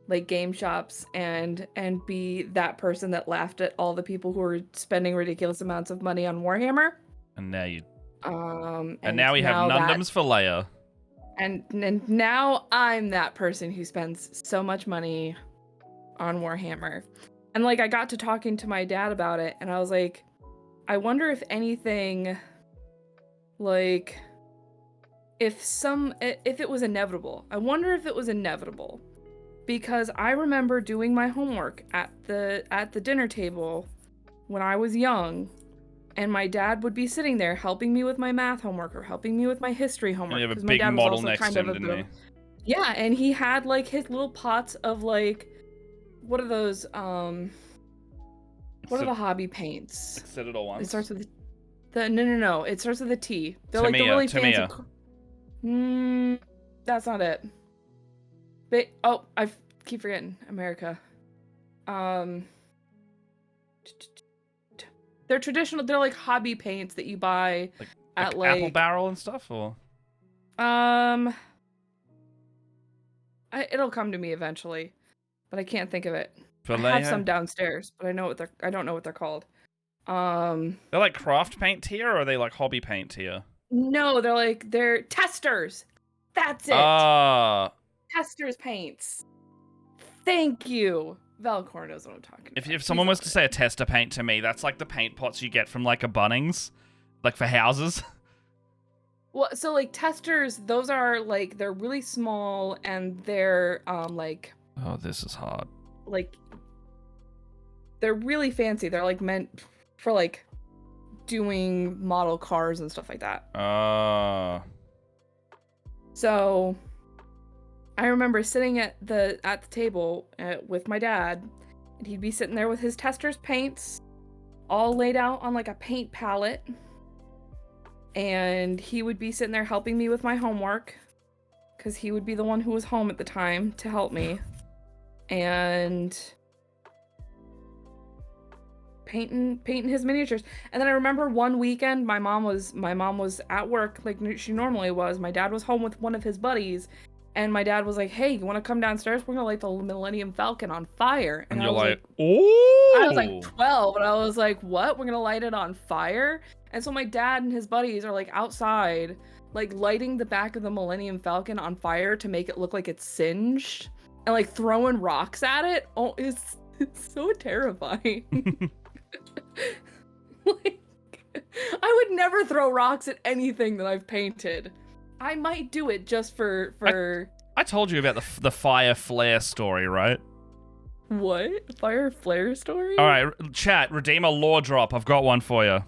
like game shops and be that person that laughed at all the people who were spending ridiculous amounts of money on Warhammer. And now you and now we have Nundums for Leia. And now I'm that person who spends so much money on Warhammer. And like I got to talking to my dad about it, and I was like, I wonder if anything, like, if it was inevitable. I wonder if it was inevitable, because I remember doing my homework at the dinner table when I was young, and my dad would be sitting there helping me with my math homework or helping me with my history homework. And you have a big model next to him, didn't he? Yeah, and he had like his little pots of like. What are those? What are the hobby paints? Citadel ones. It starts with no. It starts with a T. They're like the really fancy. That's not it. But I keep forgetting America. They're traditional. They're like hobby paints that you buy at like Apple Barrel and stuff, or. It'll come to me eventually. But I can't think of it. I have some downstairs, but I don't know what they're called. They're like craft paint tier, or are they like hobby paint tier? No, they're testers. That's it. Testers paints. Thank you. Valcor knows what I'm talking about. If someone was to say a tester paint to me, that's like the paint pots you get from like a Bunnings, like for houses. Well, so like testers, those are like they're really small and they're like Oh, this is hard. Like they're really fancy. They're like meant for like doing model cars and stuff like that. So I remember sitting at the table with my dad, and he'd be sitting there with his tester's paints all laid out on like a paint palette. And he would be sitting there helping me with my homework because he would be the one who was home at the time to help me. And painting his miniatures. And then I remember one weekend my mom was at work like she normally was. My dad was home with one of his buddies, and my dad was like, "Hey, you want to come downstairs? We're gonna light the Millennium Falcon on fire." And you're like, "Oh!" I was like 12, and I was like, "What? We're gonna light it on fire?" And so my dad and his buddies are like outside, like lighting the back of the Millennium Falcon on fire to make it look like it's singed, and like throwing rocks at it. Oh, it's so terrifying. Like, I would never throw rocks at anything that I've painted. I might do it just for. I told you about the fire flare story, right? What? Fire flare story? All right, chat. Redeem a lore drop. I've got one for you.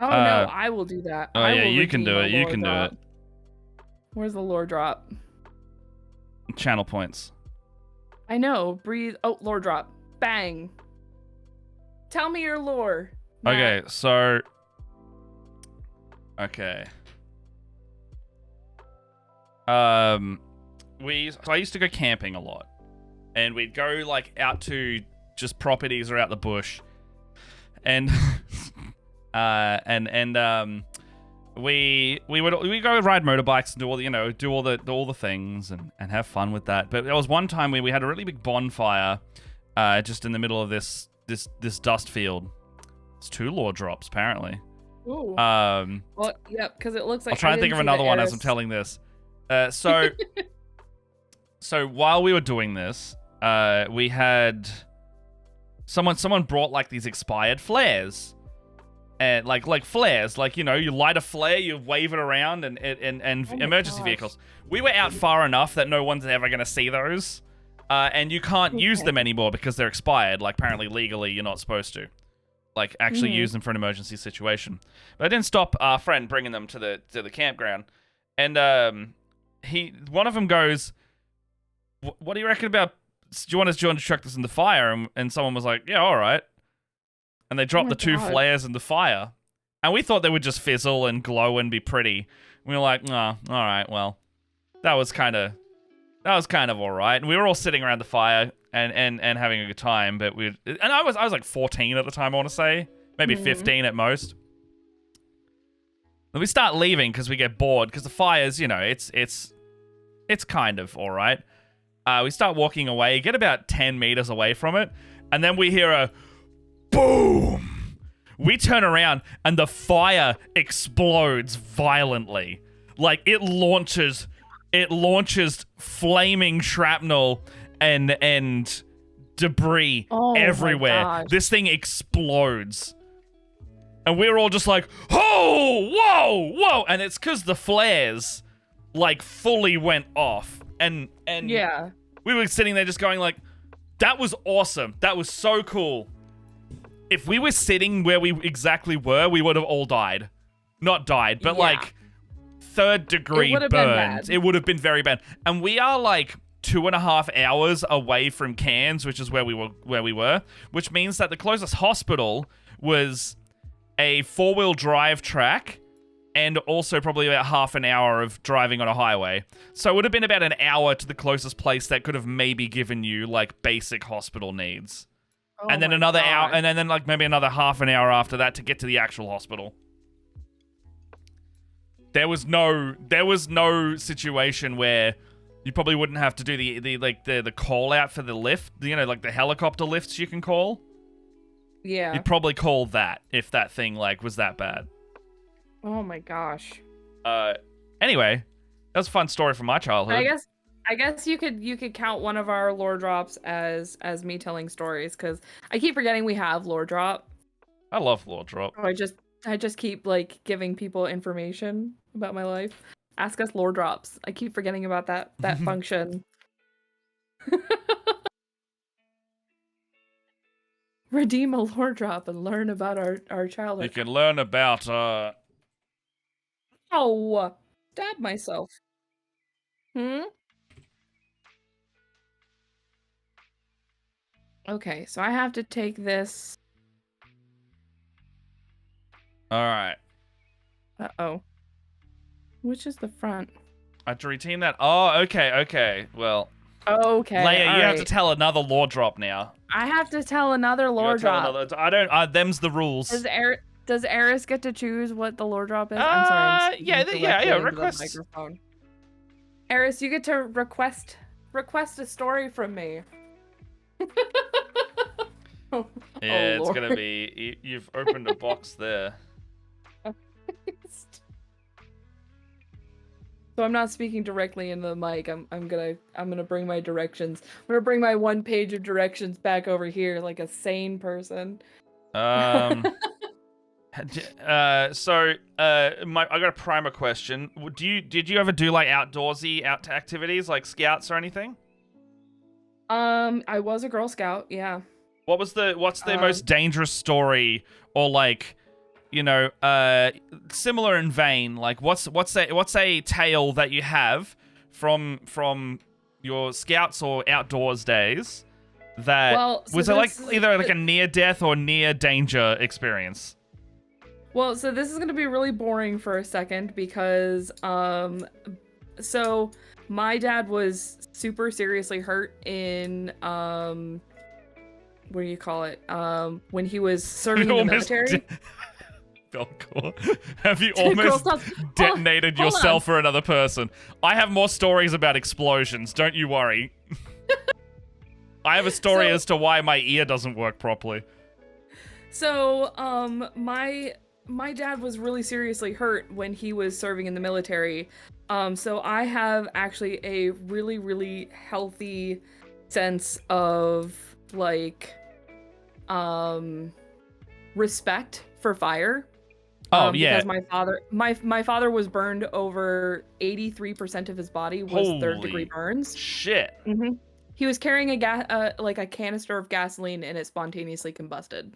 Oh no, I will do that. Oh yeah, you can do it. You can do it. Where's the lore drop? Channel points. I know. Breathe. Oh, lore drop. Bang. Tell me your lore. Matt. Okay, so. Okay. So I used to go camping a lot, and we'd go like out to just properties or out the bush, and we go ride motorbikes and do all the things and have fun with that. But there was one time where we had a really big bonfire, just in the middle of this dust field. It's 2 lore drops apparently. Ooh. Well, yep, because it looks like I'll try and think of another one as I'm telling this. So while we were doing this, we had someone brought like these expired flares, and like flares, like you light a flare, you wave it around, and emergency vehicles. We were out far enough that no one's ever gonna see those, and you can't use them anymore because they're expired. Like apparently legally you're not supposed to, like actually use them for an emergency situation. But I didn't stop our friend bringing them to the campground, and one of them goes, "What do you reckon about? Do you want to chuck this in the fire?" And someone was like, "Yeah, all right." And they dropped the 2 flares in the fire, and we thought they would just fizzle and glow and be pretty. We were like, "Oh, all right, well, that was kind of all right." And we were all sitting around the fire and having a good time. But I was like 14 at the time, I want to say, maybe 15 at most. Then we start leaving because we get bored because the fire's, it's kind of all right. We start walking away, get about 10 meters away from it, and then we hear a boom. We turn around and the fire explodes violently. Like it launches flaming shrapnel and debris everywhere. This thing explodes. And we're all just like, "Oh, whoa, whoa." And it's because the flares like fully went off. And yeah, we were sitting there just going like, "That was awesome. That was so cool." If we were sitting where we exactly were, we would have all died. Not died, but like 3rd degree burns. It would have been very bad. And we are like 2.5 hours away from Cairns, which is where we were, which means that the closest hospital was a 4-wheel drive track, and also probably about half an hour of driving on a highway. So it would have been about an hour to the closest place that could have maybe given you like basic hospital needs. And then another hour, and then like maybe another half an hour after that to get to the actual hospital. There was no situation where you probably wouldn't have to do the call out for the lift, like the helicopter lifts you can call. Yeah. You'd probably call that if that thing like was that bad. Oh my gosh. Anyway, that was a fun story from my childhood. I guess you could count one of our lore drops as me telling stories, because I keep forgetting we have lore drop. I love lore drop. Oh, I just keep like giving people information about my life. Ask us lore drops. I keep forgetting about that function. Redeem a lore drop and learn about our childhood. You can learn about Oh, stab myself. Okay, so I have to take this. All right. Uh-oh. Which is the front? I have to retain that. Oh, okay. Well. Okay. Leia, you have to tell another lore drop now. I have to tell another lore drop. I don't. Them's the rules. Does Eris get to choose what the lore drop is? I'm sorry. Yeah. Request. Eris, you get to request a story from me. It's gonna be. You've opened a box there. So I'm not speaking directly into the mic. I'm gonna bring my directions. I'm gonna bring my 1 page of directions back over here like a sane person. I got a primer question. Did you ever do like outdoorsy activities like scouts or anything? I was a Girl Scout, yeah. What's the most dangerous story or like, you know, similar in vein? Like what's a tale that you have from your scouts or outdoors days that was it like either like a near death or near danger experience? Well, so this is going to be really boring for a second because so my dad was super seriously hurt in what do you call it? When he was serving in the military. Belcourt, have you almost detonated yourself for another person? I have more stories about explosions, don't you worry. I have a story as to why my ear doesn't work properly. So, my dad was really seriously hurt when he was serving in the military. So I have actually a really, really healthy sense of like respect for fire. Because my father was burned over 83% of his body was third-degree burns. Shit. Mm-hmm. He was carrying a canister of gasoline and it spontaneously combusted.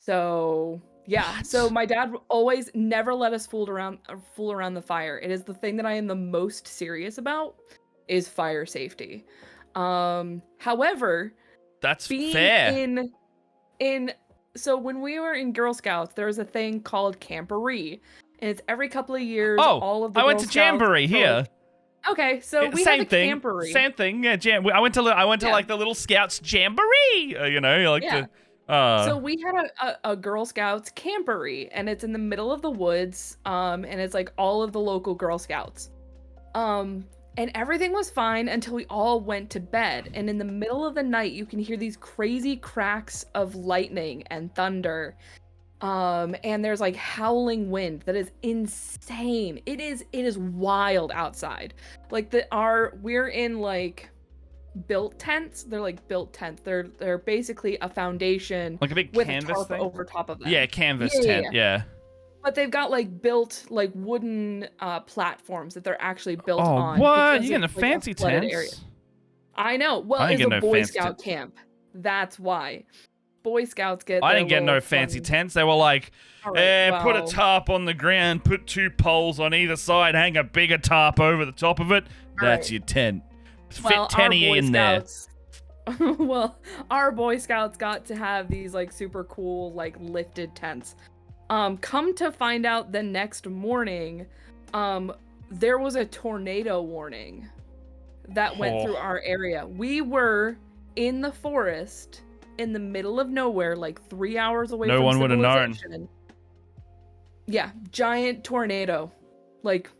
So yeah. What? So my dad always never let us fool around the fire. It is the thing that I am the most serious about is fire safety. However, that's fair. So when we were in Girl Scouts, there was a thing called Camporee, and it's every couple of years. All of the I went to Jamboree here. Okay, so we had a Camporee. Same thing. Yeah, I went to like the little Scouts Jamboree. So we had a Girl Scouts Camporee, and it's in the middle of the woods. And it's like all of the local Girl Scouts. And everything was fine until we all went to bed. And in the middle of the night, you can hear these crazy cracks of lightning and thunder. And there's like howling wind that is insane. It is wild outside. Like we're in like built tents. They're like built tents. They're basically a foundation like a big with canvas a tarp thing over top of them. Yeah, canvas tent. Yeah. But they've got like built like wooden platforms that they're actually built on. What? You getting a fancy tent? I know. Well, it's a Boy Scout camp. That's why. Boy Scouts get. I didn't get no fancy tents. They were like, put a tarp on the ground, put 2 poles on either side, hang a bigger tarp over the top of it. That's your tent. Fit 10 in there. Well, our Boy Scouts got to have these like super cool like lifted tents. Come to find out the next morning, there was a tornado warning that went through our area. We were in the forest in the middle of nowhere, like 3 hours away from civilization. No one would have known. Yeah, giant tornado. Like,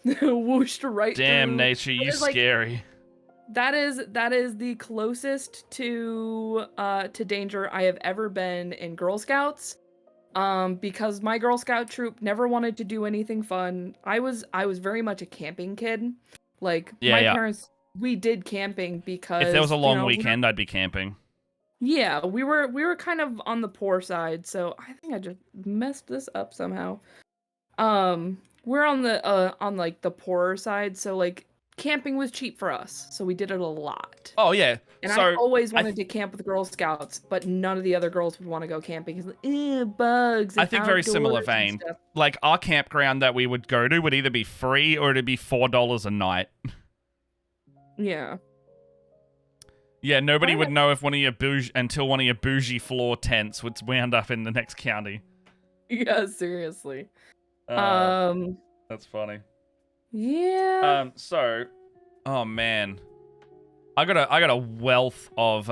whooshed right through. Damn nature, you scary. That is the closest to danger I have ever been in Girl Scouts. Because my Girl Scout troop never wanted to do anything fun. I was very much a camping kid. Like my parents, we did camping because if there was a long weekend, I'd be camping. Yeah, we were kind of on the poor side, so I think I just messed this up somehow. We're on like the poorer side, so like camping was cheap for us, so we did it a lot. Oh yeah. And I So always I wanted to camp with Girl Scouts, but none of the other girls would want to go camping because bugs I and think very similar outdoors and vein. stuff. Like our campground that we would go to would either be free or it'd be $4 a night. Yeah. Yeah, nobody I would know if one of your bougie floor tents would wound up in the next county. Yeah, seriously. That's funny. Yeah. Oh man, I got a wealth of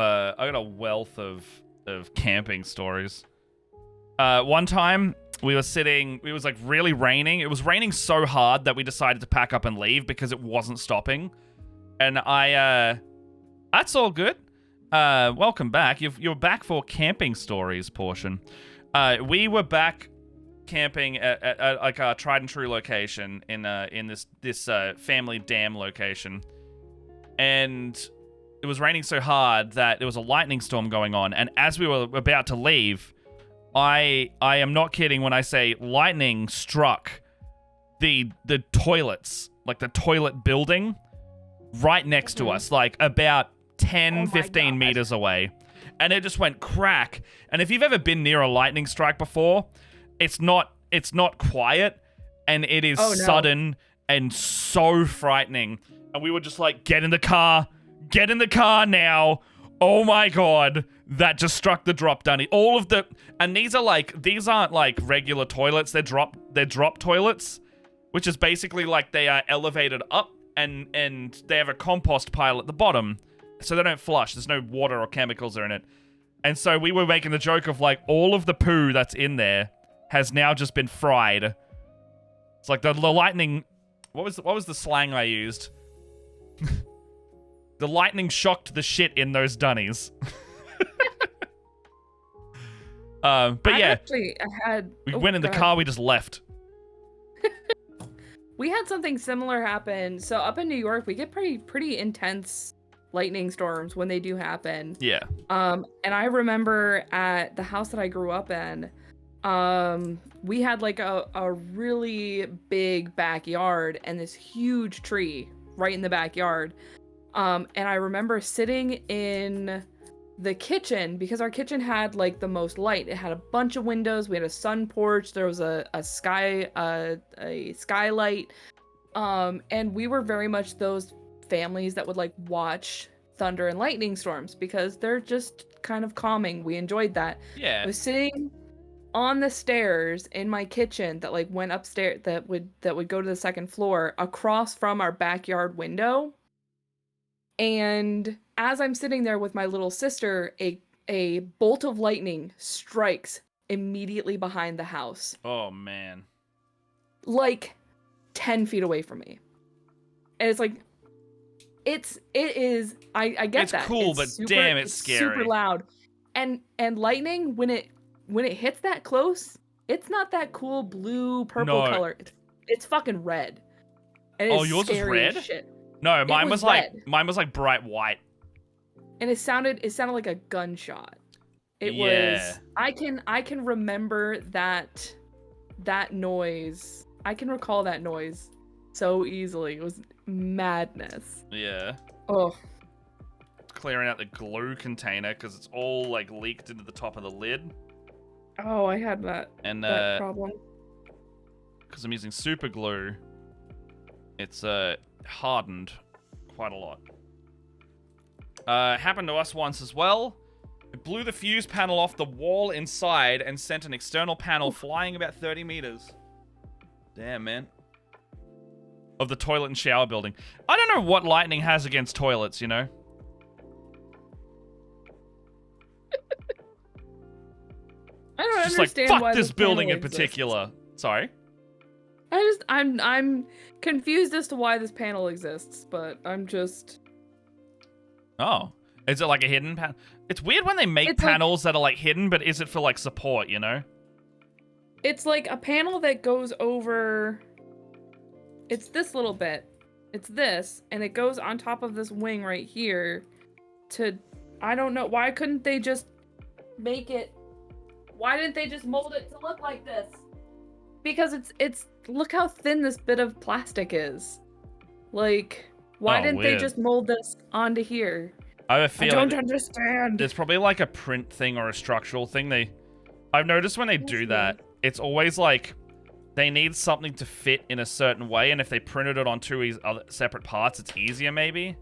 camping stories. One time it was like really raining. It was raining so hard that we decided to pack up and leave because it wasn't stopping. And that's all good. Welcome back. You're back for camping stories portion. We were back camping at like a tried and true location in this family dam location, and it was raining so hard that there was a lightning storm going on. And as we were about to leave, I am not kidding when I say lightning struck the toilets, like the toilet building right next to us, like about 10-15 meters away, and it just went crack. And if you've ever been near a lightning strike before, it's not quiet, and it is sudden and so frightening. And we were just like, get in the car now. Oh my god, that just struck the drop, Dunny. And these aren't like regular toilets, they're drop toilets, which is basically like they are elevated up, and they have a compost pile at the bottom, so they don't flush. There's no water or chemicals in it. And so we were making the joke of like, all of the poo that's in there has now just been fried. It's like the lightning. What was the slang I used? The lightning shocked the shit in those dunnies. But yeah, we went in the car. We just left. We had something similar happen. So up in New York, we get pretty intense lightning storms when they do happen. Yeah. And I remember at the house that I grew up in, we had like a really big backyard and this huge tree right in the backyard. And I remember sitting in the kitchen because our kitchen had like the most light. It had a bunch of windows. We had a sun porch. There was a skylight. And we were very much those families that would like watch thunder and lightning storms because they're just kind of calming. We enjoyed that. Yeah. I was sitting on the stairs in my kitchen that like went upstairs that would go to the second floor across from our backyard window. And as I'm sitting there with my little sister, a bolt of lightning strikes immediately behind the house. Oh man. Like 10 feet away from me. And it's like it is I get it's that. Cool, but damn, it's scary. Super loud. And lightning when it hits that close, it's not that cool blue purple color. It's fucking red. And it's yours is red? as shit. No, mine was like bright white. And it sounded like a gunshot. It was I can remember that noise. I can recall that noise so easily. It was madness. Yeah. Oh. Clearing out the glue container because it's all like leaked into the top of the lid. Oh, I had that problem. Because I'm using super glue, it's hardened quite a lot. Happened to us once as well. It blew the fuse panel off the wall inside and sent an external panel flying about 30 meters. Damn, man. Of the toilet and shower building. I don't know what lightning has against toilets, you know? I don't just understand like, fuck why this building in exists. particular. Sorry? I'm confused as to why this panel exists, but I'm just... Oh. Is it like a hidden panel? It's weird when they make panels that are like hidden, but is it for like support, you know? It's like a panel that goes over... It's this little bit. It's this, and it goes on top of this wing right here to I don't know. Why couldn't they just make it? Why didn't they just mold it to look like this? Because it's look how thin this bit of plastic is. Like, why didn't they just mold this onto here? I don't understand. It's probably like a print thing or a structural thing. I've noticed when they do that, it's always like they need something to fit in a certain way, and if they printed it on two other separate parts, it's easier maybe.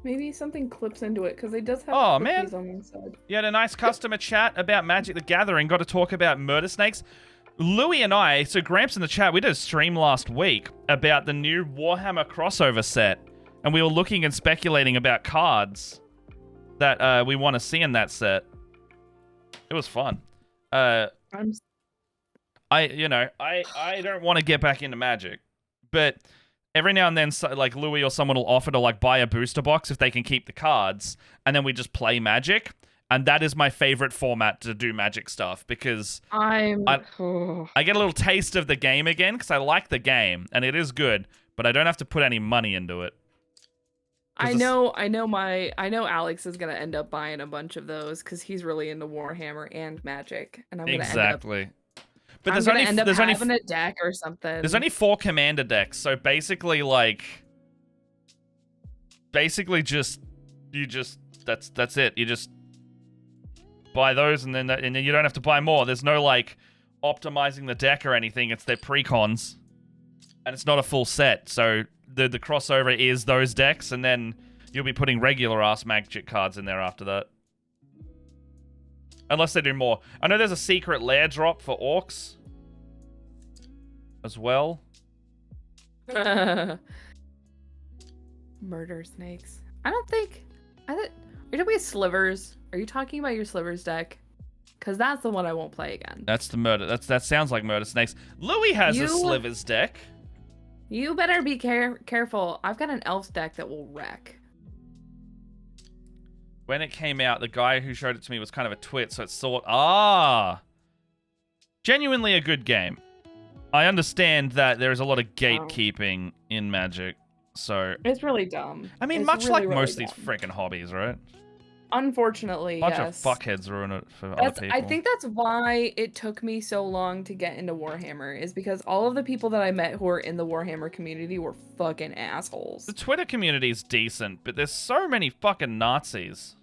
Maybe something clips into it, because it does have on the inside. You had a nice customer chat about Magic the Gathering. Got to talk about murder snakes. Louis and I, so Gramps in the chat, we did a stream last week about the new Warhammer crossover set, and we were looking and speculating about cards that we want to see in that set. It was fun. I don't want to get back into Magic, but every now and then, like Louis or someone will offer to like buy a booster box if they can keep the cards, and then we just play Magic. And that is my favorite format to do Magic stuff, because I get a little taste of the game again, because I like the game and it is good, but I don't have to put any money into it. I know Alex is gonna end up buying a bunch of those because he's really into Warhammer and Magic, and I'm gonna But there's only having a deck or something. There's only 4 commander decks, so basically that's it. You just buy those, and then you don't have to buy more. There's no like optimizing the deck or anything. It's their precons, and it's not a full set. So the crossover is those decks, and then you'll be putting regular ass Magic cards in there after that. Unless they do more. I know there's a secret lair drop for orcs as well. Murder snakes. Are you talking about slivers? Are you talking about your slivers deck? Because that's the one I won't play again. That's the murder. That sounds like murder snakes. Louis has a slivers deck. You better be careful. I've got an elves deck that will wreck. When it came out, the guy who showed it to me was kind of a twit, so it's genuinely a good game. I understand that there is a lot of gatekeeping in Magic, so it's really dumb. I mean, much like most of these freaking hobbies, right? Unfortunately, yes. A bunch of fuckheads ruin it for other people. I think that's why it took me so long to get into Warhammer, is because all of the people that I met who were in the Warhammer community were fucking assholes. The Twitter community is decent, but there's so many fucking Nazis.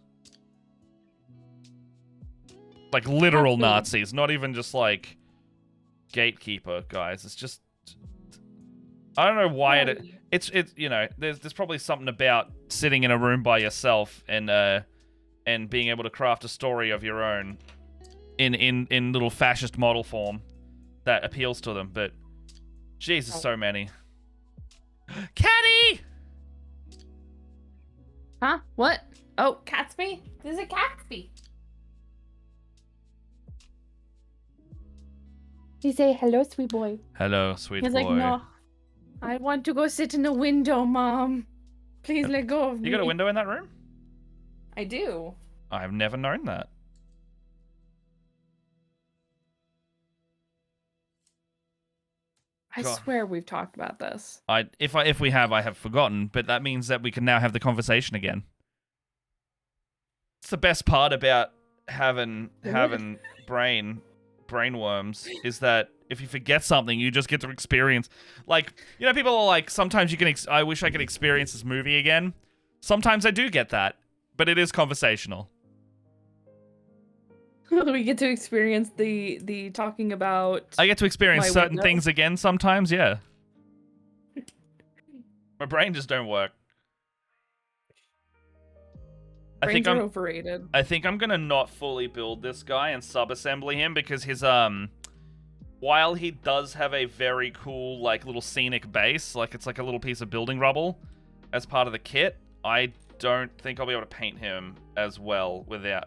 Like literal Nazis, not even just like gatekeeper guys. It's just, I don't know why it's you know, there's probably something about sitting in a room by yourself and being able to craft a story of your own in little fascist model form that appeals to them. But Jesus, so many. Catty! Huh? What? Oh, Catsby? This is a Catsby. He say, hello, sweet boy. Hello, sweet boy. He's like, no, I want to go sit in the window, Mom. Please let go of me. You got a window in that room? I do. I've never known that. I swear we've talked about this. If we have, I have forgotten, but that means that we can now have the conversation again. It's the best part about having brainworms is that if you forget something, you just get to experience. Like, you know, people are like, sometimes you can. I wish I could experience this movie again. Sometimes I do get that, but it is conversational. We get to experience the talking about. I get to experience certain things again sometimes. Yeah. My brain just don't work. Brains are overrated. I think I'm gonna not fully build this guy and sub-assembly him because his while he does have a very cool like little scenic base, like it's like a little piece of building rubble as part of the kit, I don't think I'll be able to paint him as well with it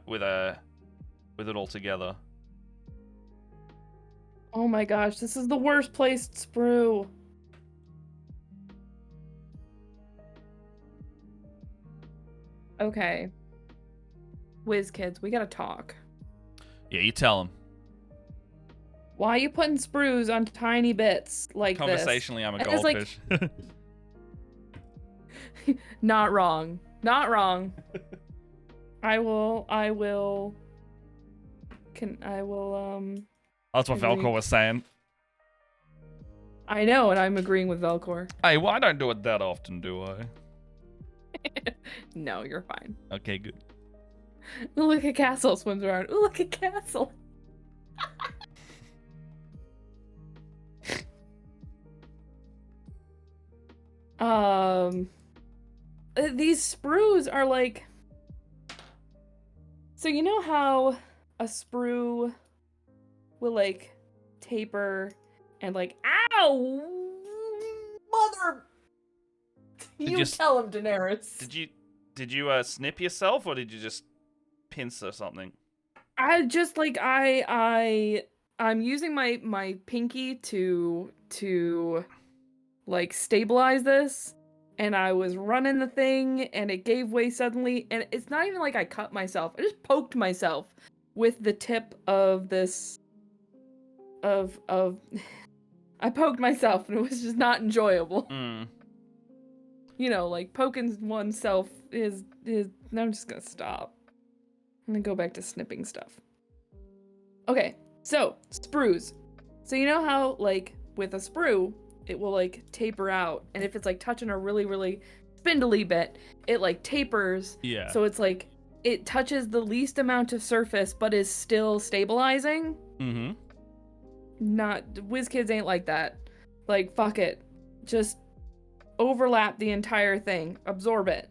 all together. Oh my gosh, this is the worst placed sprue. Okay. Whiz kids, we gotta talk. Yeah, you tell him. Why are you putting sprues on tiny bits like this? Conversationally, I'm a goldfish. Like... Not wrong. Not wrong. I will. That's what Velcor was saying. I know, and I'm agreeing with Velcor. Hey, well, I don't do it that often, do I? No, you're fine. Okay, good. Ooh, look at Castle swims around. Ooh, look at Castle. These sprues are like, so you know how a sprue will like taper and like, ow, mother. You tell him, Daenerys. Did you snip yourself, or did you just pinch or something? I just like I'm using my pinky to like stabilize this, and I was running the thing and it gave way suddenly, and it's not even like I cut myself. I just poked myself with the tip of this of I poked myself, and it was just not enjoyable. You know, like poking oneself is no, I'm just gonna stop. I'm gonna go back to snipping stuff. Okay, so sprues. So you know how like with a sprue, it will like taper out, and if it's like touching a really, really spindly bit, it like tapers. Yeah. So it's like it touches the least amount of surface, but is still stabilizing. Mm-hmm. Not WizKids ain't like that. Like fuck it, just overlap the entire thing, absorb it.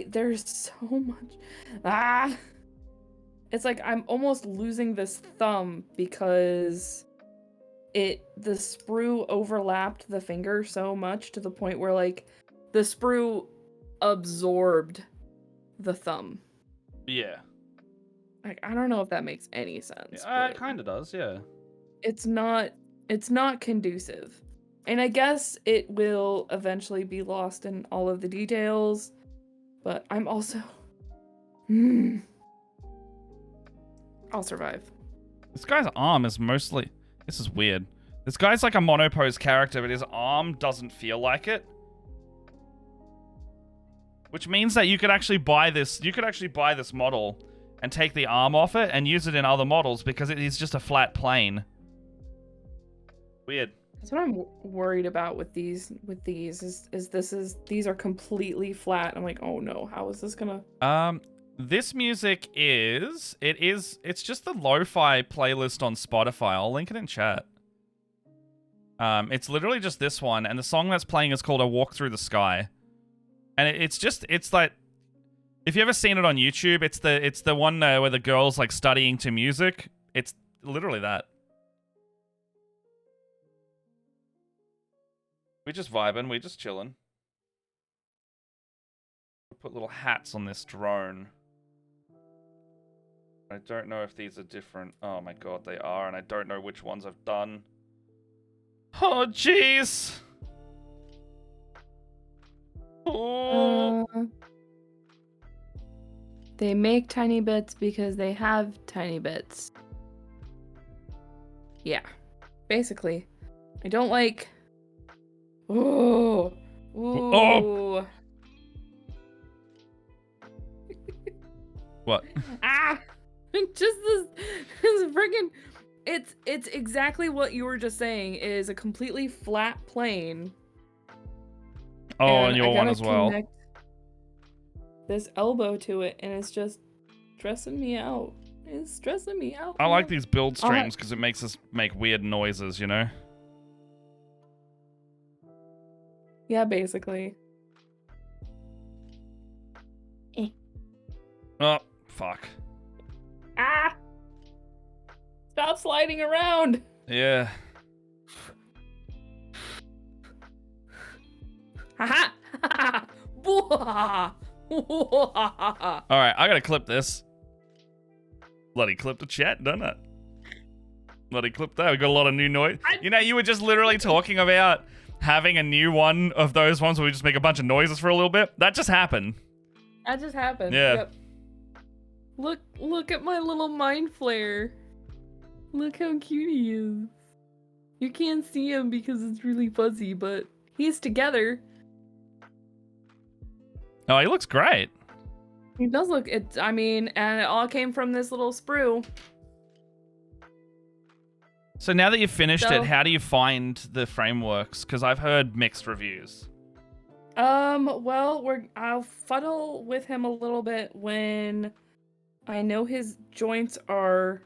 There's so much. It's like I'm almost losing this thumb because the sprue overlapped the finger so much to the point where like the sprue absorbed the thumb. Yeah. Like I don't know if that makes any sense. It kind of does, yeah. It's not conducive. And I guess it will eventually be lost in all of the details, but I'm also I'll survive. This guy's arm is mostly... This is weird. This guy's like a monopose character, but his arm doesn't feel like it. Which means that you could actually buy this... You could actually buy this model and take the arm off it and use it in other models because it is just a flat plane. Weird. That's what I'm worried about with these. These are completely flat. I'm like, oh no, how is this gonna? This music it's just the lo-fi playlist on Spotify. I'll link it in chat. It's literally just this one, and the song that's playing is called "A Walk Through the Sky," and it's like, if you ever seen it on YouTube, it's the one where the girl's like studying to music. It's literally that. We're just vibing. We're just chilling. Put little hats on this drone. I don't know if these are different. Oh my god, they are, and I don't know which ones I've done. Oh, jeez. Oh. They make tiny bits because they have tiny bits. Yeah, basically. I don't like... Ooh. Ooh. Oh. What? Just this friggin'... It's exactly what you were just saying. It is a completely flat plane. Oh, and your one as well. This elbow to it, and it's just stressing me out. It's stressing me out. I like these build streams because it makes us make weird noises, you know? Yeah, basically. Oh, fuck. Ah! Stop sliding around! Yeah. Haha! Alright, I gotta clip this. Bloody clip the chat, doesn't it? Bloody clip that. We got a lot of new noise. You know, you were just literally talking about having a new one of those ones where we just make a bunch of noises for a little bit. That just happened. That just happened. Yeah. Yep. Look at my little mind flare. Look how cute he is. You can't see him because it's really fuzzy, but he's together. Oh, he looks great. He does look it. I mean, and it all came from this little sprue. So now that you've finished So, it, how do you find the frameworks? Because I've heard mixed reviews. well, I'll fuddle with him a little bit when I know his joints are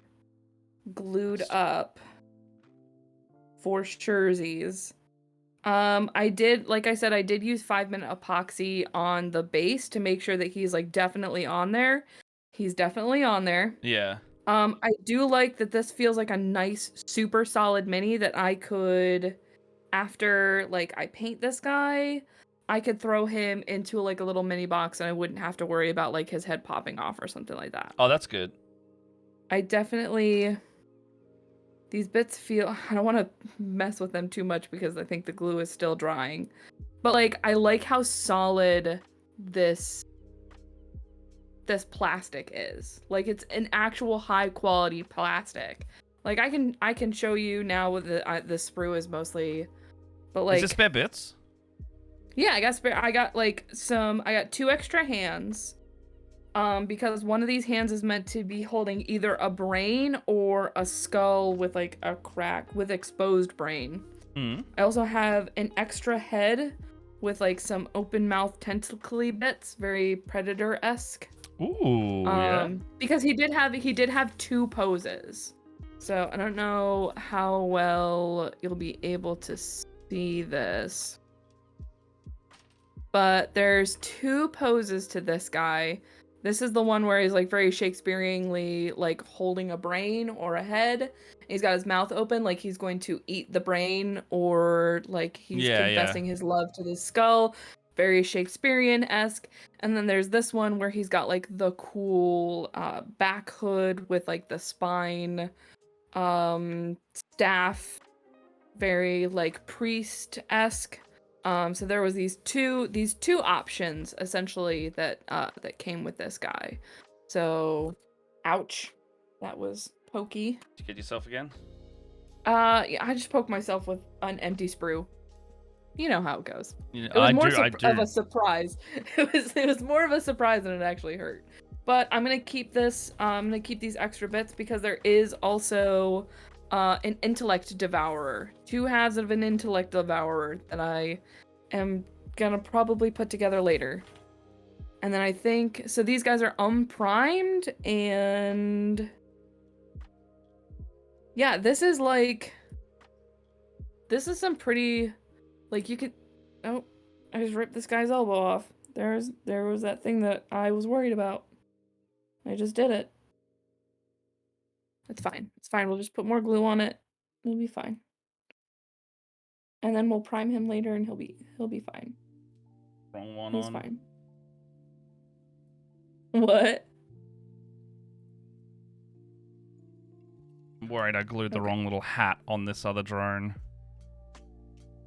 glued up for surezies. I did, like I said, I did use 5-minute epoxy on the base to make sure that he's like definitely on there. He's definitely on there. Yeah. I do like that this feels like a nice, super solid mini that I could, after like I paint this guy, I could throw him into like a little mini box and I wouldn't have to worry about like his head popping off or something like that. Oh, that's good. I definitely, these bits feel, I don't want to mess with them too much because I think the glue is still drying. But like, I like how solid this plastic is. Like, it's an actual high quality plastic. Like, I can show you now with the sprue is mostly, but like, is this spare bits? Yeah, I got 2 extra hands. Because one of these hands is meant to be holding either a brain or a skull with like a crack with exposed brain. Mm. I also have an extra head with like some open mouth tentacly bits, very Predator-esque. Ooh, yeah. Because he did have 2 poses. So I don't know how well you'll be able to see this. But there's 2 poses to this guy. This is the one where he's like very Shakespeareanly like holding a brain or a head. He's got his mouth open like he's going to eat the brain, or like he's confessing his love to the skull. Very Shakespearean-esque. And then there's this one where he's got like the cool back hood with like the spine staff. Very like priest-esque. So there was these two options essentially that came with this guy. So, ouch, that was pokey. Did you get yourself again? Yeah, I just poked myself with an empty sprue. You know how it goes. Yeah, it was more of a surprise. It was more of a surprise than it actually hurt. But I'm gonna keep this. I'm gonna keep these extra bits because there is also an intellect devourer. 2 halves of an intellect devourer that I am gonna probably put together later. And then I think, so these guys are unprimed, and yeah, this is some pretty, like, you could, oh, I just ripped this guy's elbow off. There was that thing that I was worried about. I just did it. It's fine. It's fine. We'll just put more glue on it. It'll be fine. And then we'll prime him later and he'll be fine. Wrong one. He's fine. What? I'm worried I glued the wrong little hat on this other drone.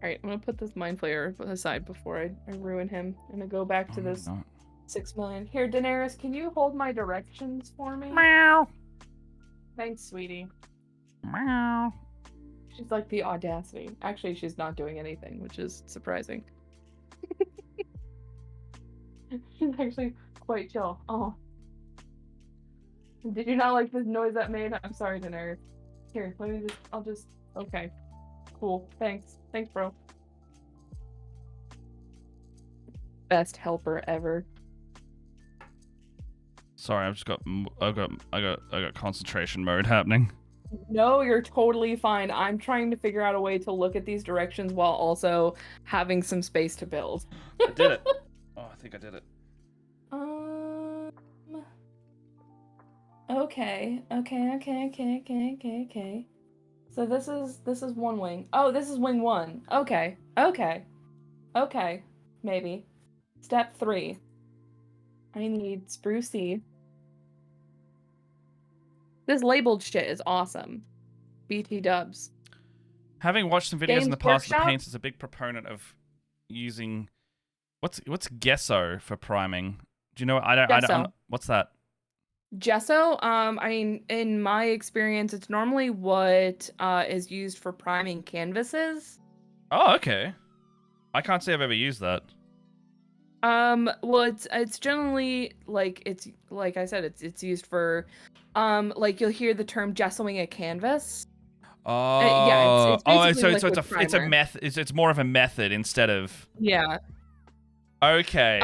Alright, I'm gonna put this mind flayer aside before I ruin him. I'm gonna go back to this 6 million. Here, Daenerys, can you hold my directions for me? Meow. Thanks, sweetie. Meow. She's like the audacity. Actually, she's not doing anything, which is surprising. She's actually quite chill. Oh. Did you not like the noise that made? I'm sorry, Daenerys. Here, I'll just, okay. Cool, thanks. Thanks, bro. Best helper ever. Sorry, I got concentration mode happening. No, you're totally fine. I'm trying to figure out a way to look at these directions while also having some space to build. I did it. Oh, I think I did it. Okay. So this is one wing. Oh, this is wing 1. Okay. Maybe. Step 3. I need sprue seed. This labeled shit is awesome. BT dubs. Having watched some videos Games in the past, Workshop? the Paints is a big proponent of using what's gesso for priming. Do you know? I don't. What's that? Gesso, I mean, in my experience, it's normally what is used for priming canvases. Oh, okay. I can't say I've ever used that. Well, it's generally like it's like I said, it's used for, like you'll hear the term gessoing a canvas. Yeah, Oh, it's oh, basically so liquid it's a primer. method. It's more of a method instead of. Yeah. Okay.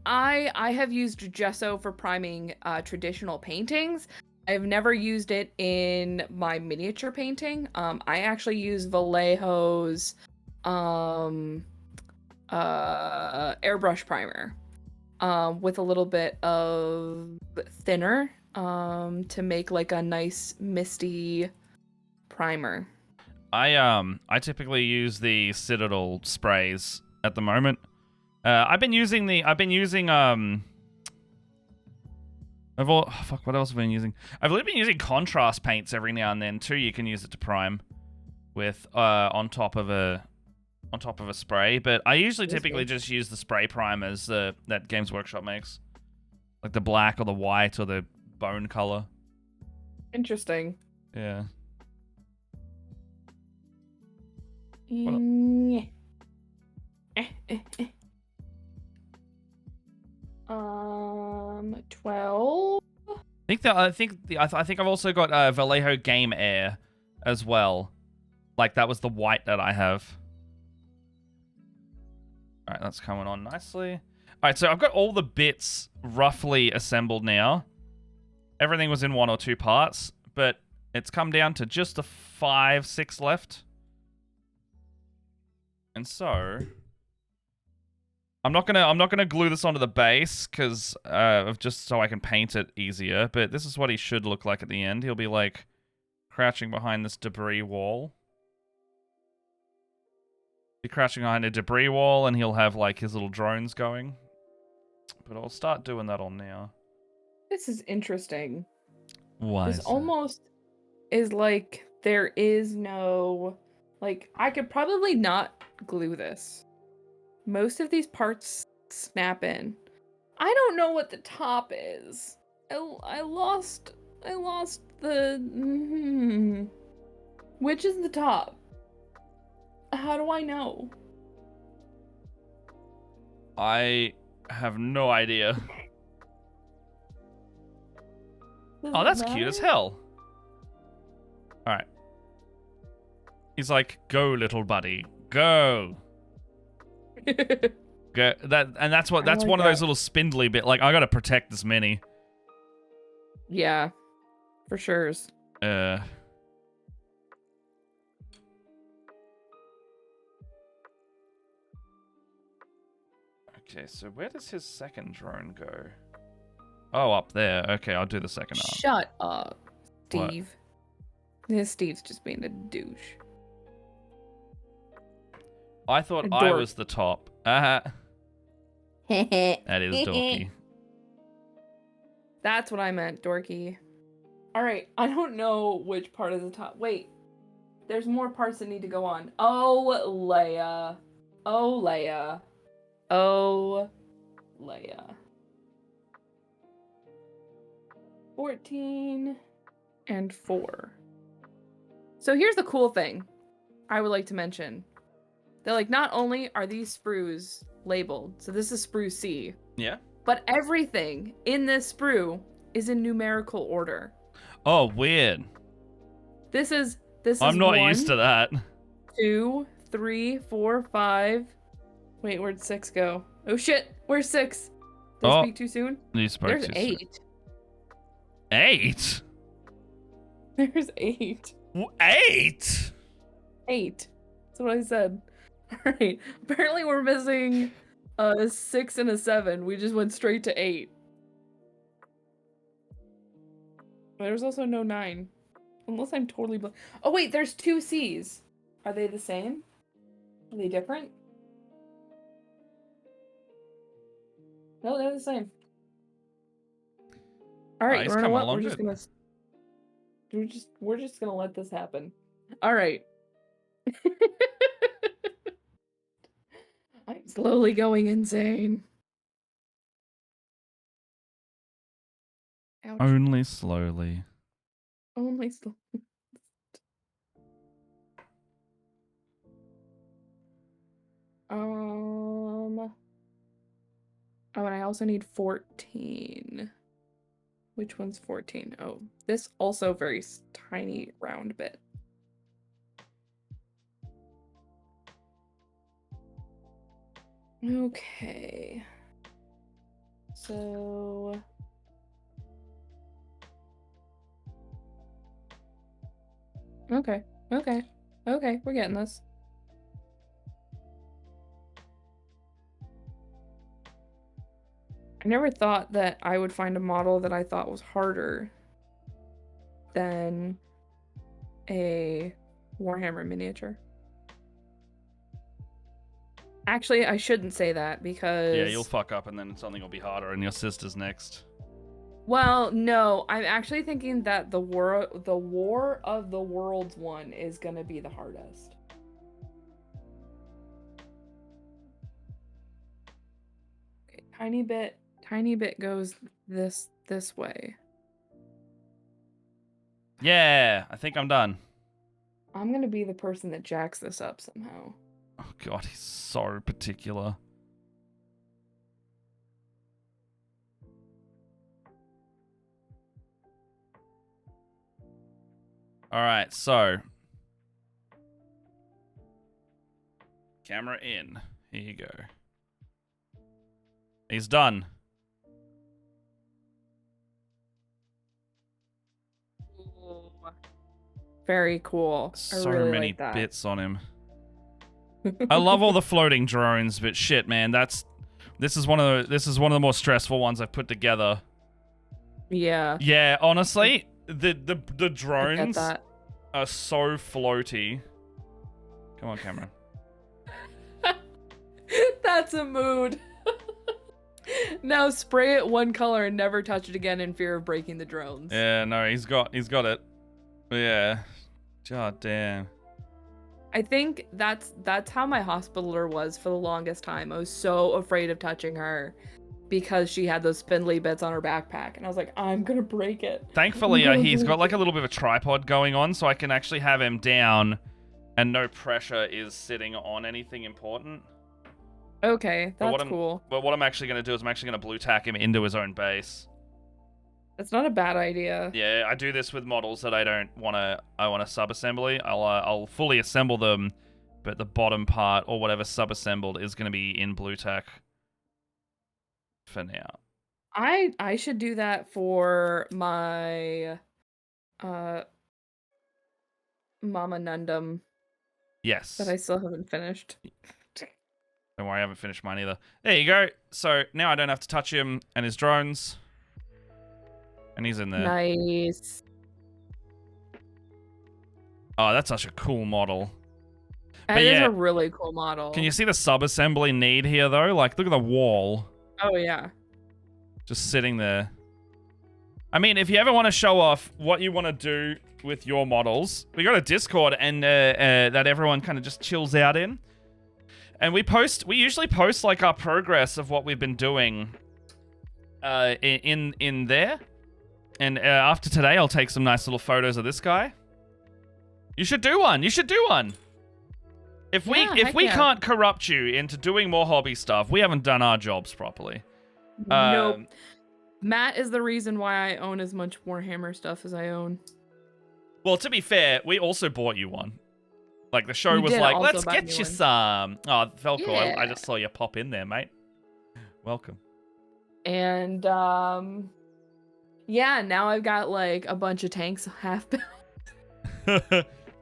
I have used gesso for priming traditional paintings. I've never used it in my miniature painting. I actually use Vallejo's um airbrush primer with a little bit of thinner to make like a nice misty primer. I typically use the Citadel sprays at the moment. I've been using fuck, what else have I been using? I've really been using contrast paints every now and then too. You can use it to prime with on top of a spray, but I usually typically just use the spray primers that Games Workshop makes, like the black or the white or the bone color. Interesting. Yeah. 12. I think I've also got Vallejo Game Air as well. Like that was the white that I have. All right, that's coming on nicely. All right, so I've got all the bits roughly assembled now. Everything was in 1 or 2 parts, but it's come down to just the 5, 6 left. And so I'm not gonna glue this onto the base because just so I can paint it easier. But this is what he should look like at the end. He'll be like crouching behind this debris wall. Be crouching behind a debris wall, and he'll have like his little drones going. But I'll start doing that on now. This is interesting. Why? This almost is like there is no, like I could probably not glue this. Most of these parts snap in. I don't know what the top is. I lost the which is the top? How do I know? I have no idea. Oh, that's cute as hell. All right. He's like, "Go, little buddy, go." Go. That's one of those little spindly bit. Like, I gotta protect this mini. Yeah, for sure. Okay, so where does his second drone go? Oh, up there. Okay, I'll do the second arm. Shut up, Steve. This Steve's just being a douche. I thought I was the top. That is dorky. That's what I meant, dorky. Alright, I don't know which part is the top. Wait. There's more parts that need to go on. Oh, Leia. Oh, Leia. Oh, Leia. 14 and 4. So here's the cool thing I would like to mention. They're like, not only are these sprues labeled, so this is sprue C. Yeah. But everything in this sprue is in numerical order. Oh, weird. This is I'm not used to that. 2, 3, 4, 5. Wait, where'd 6 go? Oh shit, where's 6? Did I speak too soon? You spoke There's too 8. soon. 8? There's 8. 8? 8. That's what I said. Alright. Apparently we're missing a 6 and a 7. We just went straight to 8. There's also no 9. Unless I'm totally oh wait, there's 2 C's. Are they the same? Are they different? No, they're the same. Alright, you know what? We're just gonna let this happen. Alright. I'm slowly going insane. Ouch. Only slowly. Only slowly. Oh, and I also need 14. Which one's 14? Oh, this also very tiny round bit. Okay. So... Okay, we're getting this. I never thought that I would find a model that I thought was harder than a Warhammer miniature. Actually, I shouldn't say that because... Yeah, you'll fuck up and then something will be harder and your sister's next. Well, no, I'm actually thinking that the War of the Worlds one is gonna be the hardest. Okay, tiny bit goes this way. Yeah, I think I'm done. I'm gonna be the person that jacks this up somehow. Oh god, he's so particular. Alright, so. Camera in. Here you go. He's done. Very cool. So I really many like that. bits on him. I love all the floating drones, but shit, man, this is one of the more stressful ones I've put together. Yeah. Yeah, honestly, the drones that. are so floaty. Come on, camera. That's a mood. Now spray it one color and never touch it again in fear of breaking the drones. Yeah, no, he's got it. Yeah. God damn. I think that's how my hospitaler was for the longest time. I was so afraid of touching her because she had those spindly bits on her backpack, and I was like, I'm gonna break it. Thankfully, he's got like a little bit of a tripod going on, so I can actually have him down, and no pressure is sitting on anything important. Okay, that's cool. But what I'm actually gonna do is I'm actually gonna blue tack him into his own base. That's not a bad idea. Yeah, I do this with models that I want to sub-assembly. I'll fully assemble them, but the bottom part or whatever sub-assembled is going to be in blue tack for now. I should do that for my Mama Nundum. Yes. That I still haven't finished. Don't worry, I haven't finished mine either. There you go. So now I don't have to touch him and his drones. And he's in there. Nice. Oh, that's such a cool model. That is a really cool model. Can you see the sub-assembly need here, though? Like, look at the wall. Oh, yeah. Just sitting there. I mean, if you ever want to show off what you want to do with your models, we got a Discord and that everyone kind of just chills out in. And we usually post, like, our progress of what we've been doing in there. And after today, I'll take some nice little photos of this guy. You should do one. If we can't corrupt you into doing more hobby stuff, we haven't done our jobs properly. Nope. Matt is the reason why I own as much Warhammer stuff as I own. Well, to be fair, we also bought you one. Like, the show was like, let's get you some. Oh, Velcro, yeah. I just saw you pop in there, mate. Welcome. And, yeah, now I've got, like, a bunch of tanks half-built.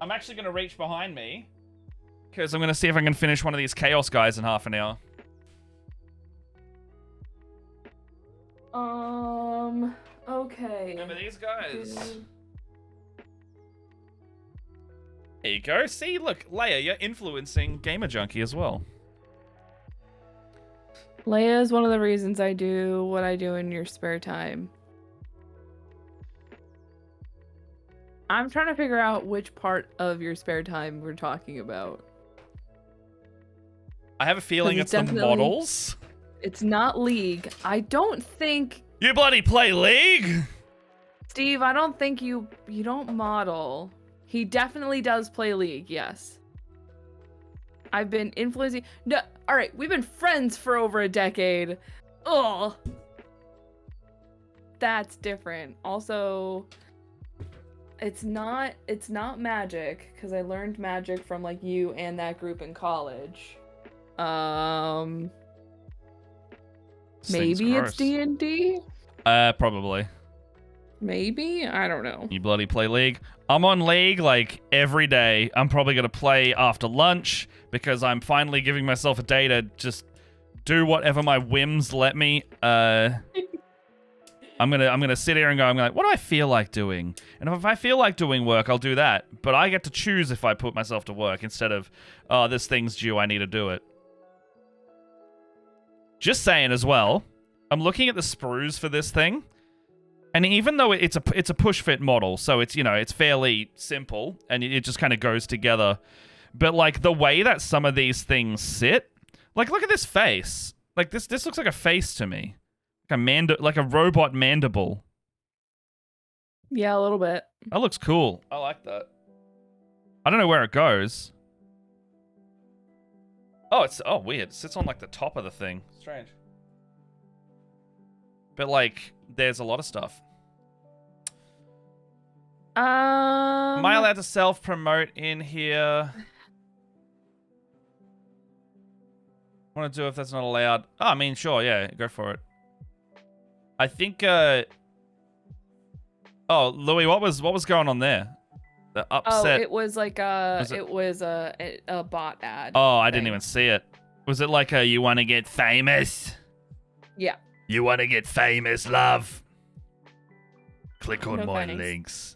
I'm actually going to reach behind me, because I'm going to see if I can finish one of these Chaos guys in half an hour. Okay. Remember these guys? There you go. See, look, Leia, you're influencing Gamer Junkie as well. Leia is one of the reasons I do what I do in your spare time. I'm trying to figure out which part of your spare time we're talking about. I have a feeling it's the models. It's not League. I don't think... You bloody play League? Steve, I don't think you don't model. He definitely does play League, yes. I've been influencing... No, alright, we've been friends for over a decade. ugh. That's different. Also, it's not magic, because I learned magic from like you and that group in college. Maybe it's D&D? Probably. Maybe? I don't know. You bloody play League? I'm on League like every day. I'm probably gonna play after lunch because I'm finally giving myself a day to just do whatever my whims let me. I'm gonna sit here and go, I'm like, what do I feel like doing? And if I feel like doing work, I'll do that. But I get to choose if I put myself to work instead of, oh, this thing's due, I need to do it. Just saying as well, I'm looking at the sprues for this thing. And even though it's a push fit model, so it's, you know, it's fairly simple and it just kind of goes together. But like the way that some of these things sit, like look at this face. Like this looks like a face to me. Like a robot mandible. Yeah, a little bit. That looks cool. I like that. I don't know where it goes. Oh, weird. It sits on like the top of the thing. Strange. But like, there's a lot of stuff. Am I allowed to self-promote in here? Want to do if that's not allowed? Oh, I mean, sure, yeah, go for it. I think. Oh, Louis, what was going on there? The upset. Oh, it was like it was a bot ad. Oh, I didn't even see it. Was it like a you want to get famous? Yeah. You want to get famous, love? Click on my thanks. links.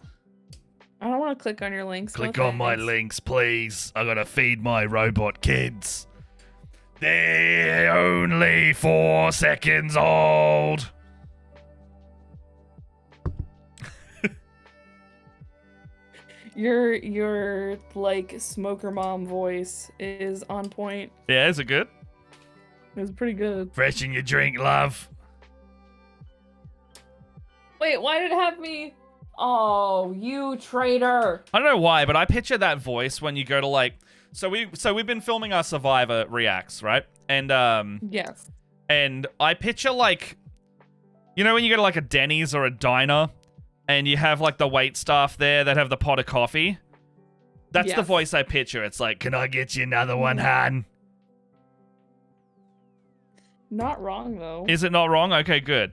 I don't want to click on your links. Click on my links, please. I gotta feed my robot kids. They're only 4 seconds old. Your like smoker mom voice is on point. Yeah, is it good? It was pretty good. Freshen your drink, love. Wait, why did it have me? Oh, you traitor. I don't know why, but I picture that voice when you go to like so we've been filming our Survivor reacts, right? And yes. And I picture like, you know when you go to like a Denny's or a diner and you have like the wait staff there that have the pot of coffee? That's the voice I picture. It's like, can I get you another one, Han? Not wrong though. Is it not wrong? Okay, good.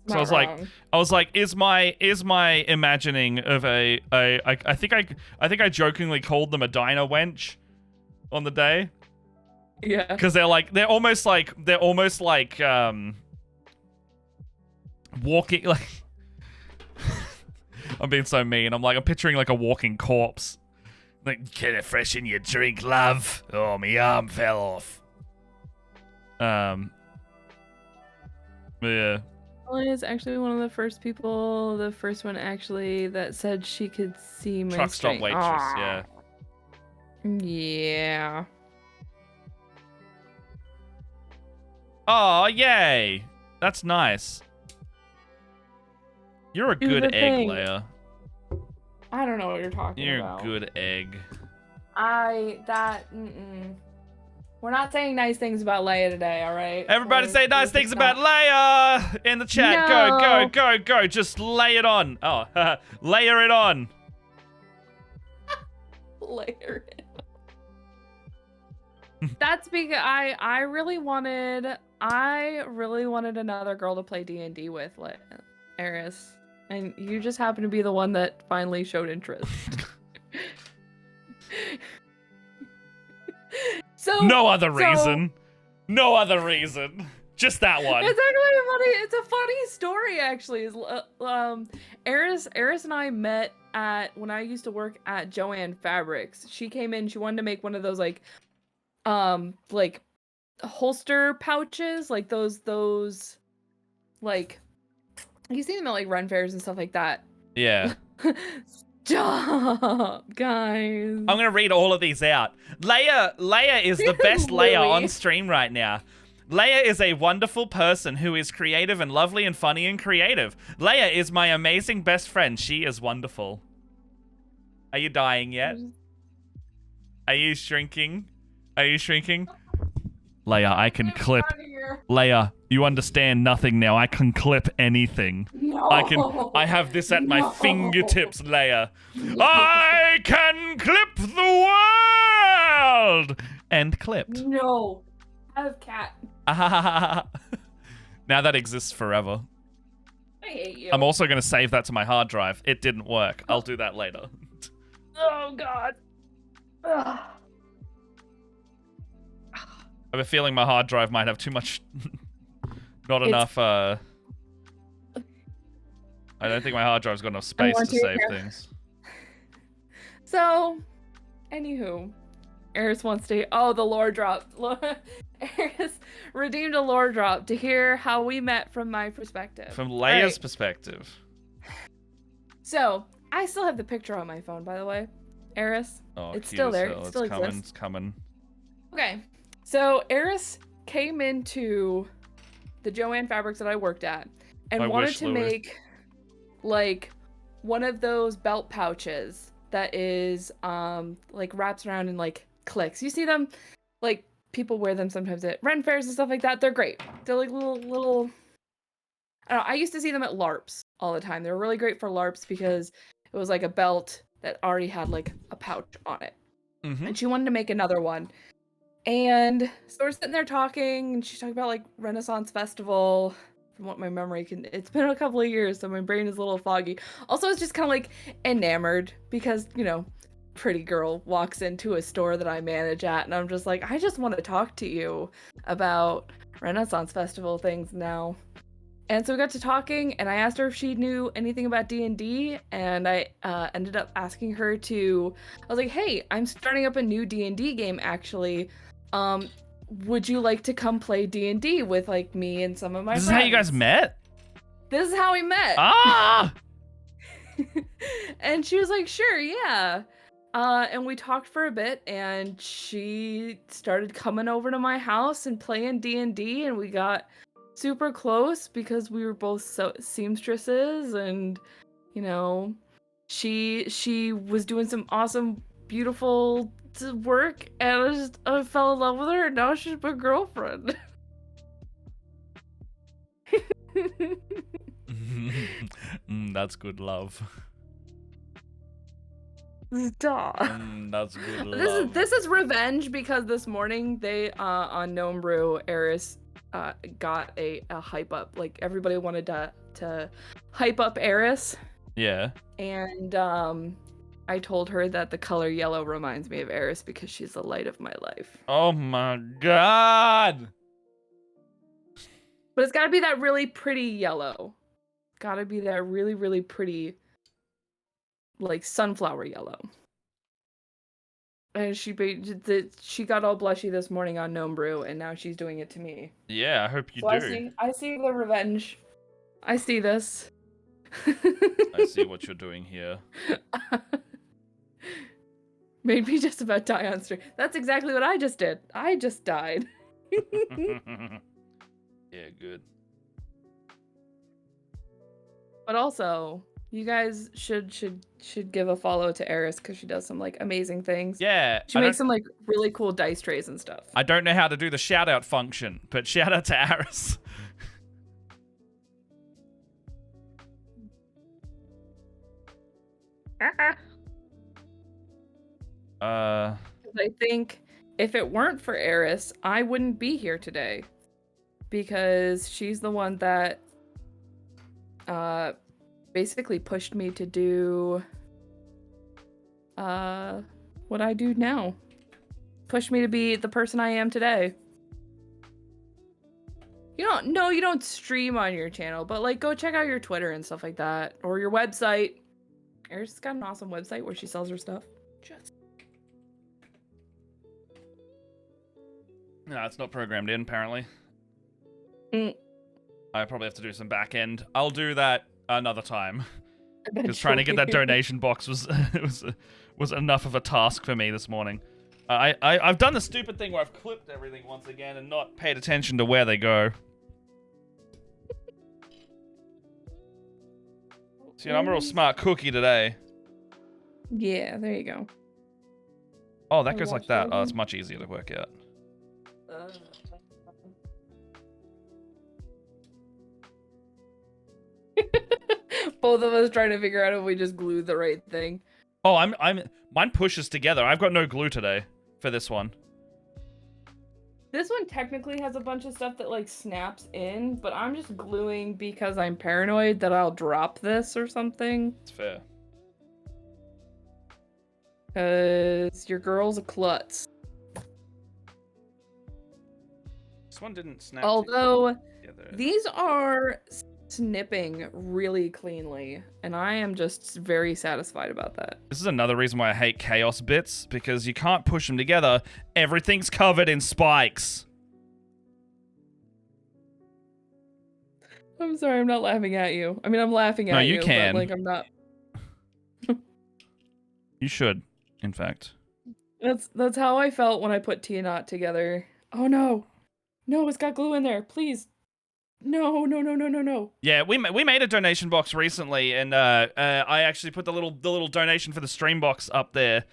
So I was like, is my imagining of I think I jokingly called them a diner wench on the day. Yeah. Because they're almost like walking like I'm being so mean. I'm picturing like a walking corpse. Like, can it freshen your drink, love? Oh, my arm fell off. Yeah. Ellen is actually one of the first people, the first one actually, that said she could see my truck stop waitress, yeah. yeah. Yeah. Oh, yay. That's nice. You're a good egg, Leia. I don't know what you're talking You're about. You're a good egg. We're not saying nice things about Leia today, all right? Everybody say nice things about Leia in the chat. No. Go. Just lay it on. Oh, layer it on. Layer it on. That's because I really wanted another girl to play D&D with, Eris. And you just happen to be the one that finally showed interest. No other reason. Just that one. It's actually funny. It's a funny story, actually. Eris and I met when I used to work at Joanne Fabrics. She came in. She wanted to make one of those like holster pouches, like those like you see them at like run fairs and stuff like that. Yeah. Stop, guys. I'm gonna read all of these out. Leia is the best Leia on stream right now. Leia is a wonderful person who is creative and lovely and funny and creative. Leia is my amazing best friend. She is wonderful. Are you dying yet? Are you shrinking? Leia, I can clip. Leia, you understand nothing now. I can clip anything. No. I have this at my No. fingertips, Leia. I can clip the world! And clipped. No. Have cat. Now that exists forever. I hate you. I'm also going to save that to my hard drive. It didn't work. I'll do that later. Oh, God. Ugh. I have a feeling my hard drive might have too much... Not enough, I don't think my hard drive's got enough space to save things. So, anywho, Eris wants to... Oh, the lore drop. Eris redeemed a lore drop to hear how we met from my perspective. From Leia's perspective. So, I still have the picture on my phone, by the way. Eris. Oh, it's still there. It still coming, exists. It's coming. Okay. So, Eris came into the Joann Fabrics that I worked at and wanted to make like one of those belt pouches that is like wraps around and like clicks. You see them, like people wear them sometimes at Ren fairs and stuff like that. They're great. They're like little I don't know, I used to see them at LARPs all the time. They were really great for LARPs because it was like a belt that already had like a pouch on it. Mm-hmm. And she wanted to make another one. And so we're sitting there talking, and she's talking about like Renaissance Festival. From what my memory can, it's been a couple of years, so my brain is a little foggy. Also, it's just kind of like enamored because, you know, pretty girl walks into a store that I manage at, and I'm just like, I just want to talk to you about Renaissance Festival things now. And so we got to talking, and I asked her if she knew anything about D&D, and I ended up asking her to, I was like, hey, I'm starting up a new D&D game, actually. Would you like to come play D&D with, like, me and some of my friends? This is how you guys met? This is how we met. Ah! And she was like, sure, yeah. And we talked for a bit, and she started coming over to my house and playing D&D, and we got super close because we were both seamstresses, and you know, she was doing some awesome, beautiful work, and I fell in love with her, and now she's my girlfriend. That's good love. Stop. That's good love. This is revenge because this morning they on Gnome Brew, Eris got a hype up. Like everybody wanted to hype up Eris. Yeah. And I told her that the color yellow reminds me of Eris because she's the light of my life. Oh my god. But it's got to be that really pretty yellow. Got to be that really, really pretty, like sunflower yellow. And she got all blushy this morning on Gnome Brew, and now she's doing it to me. Yeah, I hope you so do. I see the revenge. I see this. I see what you're doing here. Made me just about die on stream. That's exactly what I just did. I just died. Yeah, good. But also, you guys should give a follow to Eris because she does some like amazing things. Yeah. She makes some like really cool dice trays and stuff. I don't know how to do the shout out function, but shout out to Eris. I think if it weren't for Eris, I wouldn't be here today. Because she's the one that basically pushed me to do what I do now. Pushed me to be the person I am today. You don't stream on your channel, but like go check out your Twitter and stuff like that. Or your website. Eris has got an awesome website where she sells her stuff. No, it's not programmed in, apparently. Mm. I probably have to do some back end. I'll do that another time. Because trying to get that donation box was enough of a task for me this morning. I've done the stupid thing where I've clipped everything once again and not paid attention to where they go. See, I'm a real smart cookie today. Yeah, there you go. Oh, that goes like that. Oh, it's much easier to work out. Both of us trying to figure out if we just glued the right thing. Oh, mine pushes together. I've got no glue today for this one. This one technically has a bunch of stuff that like snaps in, but I'm just gluing because I'm paranoid that I'll drop this or something. It's fair. Cause your girl's a klutz. This one didn't snap. Although these are snipping really cleanly, and I am just very satisfied about that. This is another reason why I hate chaos bits, because you can't push them together. Everything's covered in spikes. I'm sorry, I'm not laughing at you. I mean, I'm laughing at you. No, you can. But, like, I'm not. You should, in fact. That's how I felt when I put Tia Knot together. Oh no. No, it's got glue in there. Please. No. Yeah, we made a donation box recently, and I actually put the little donation for the stream box up there,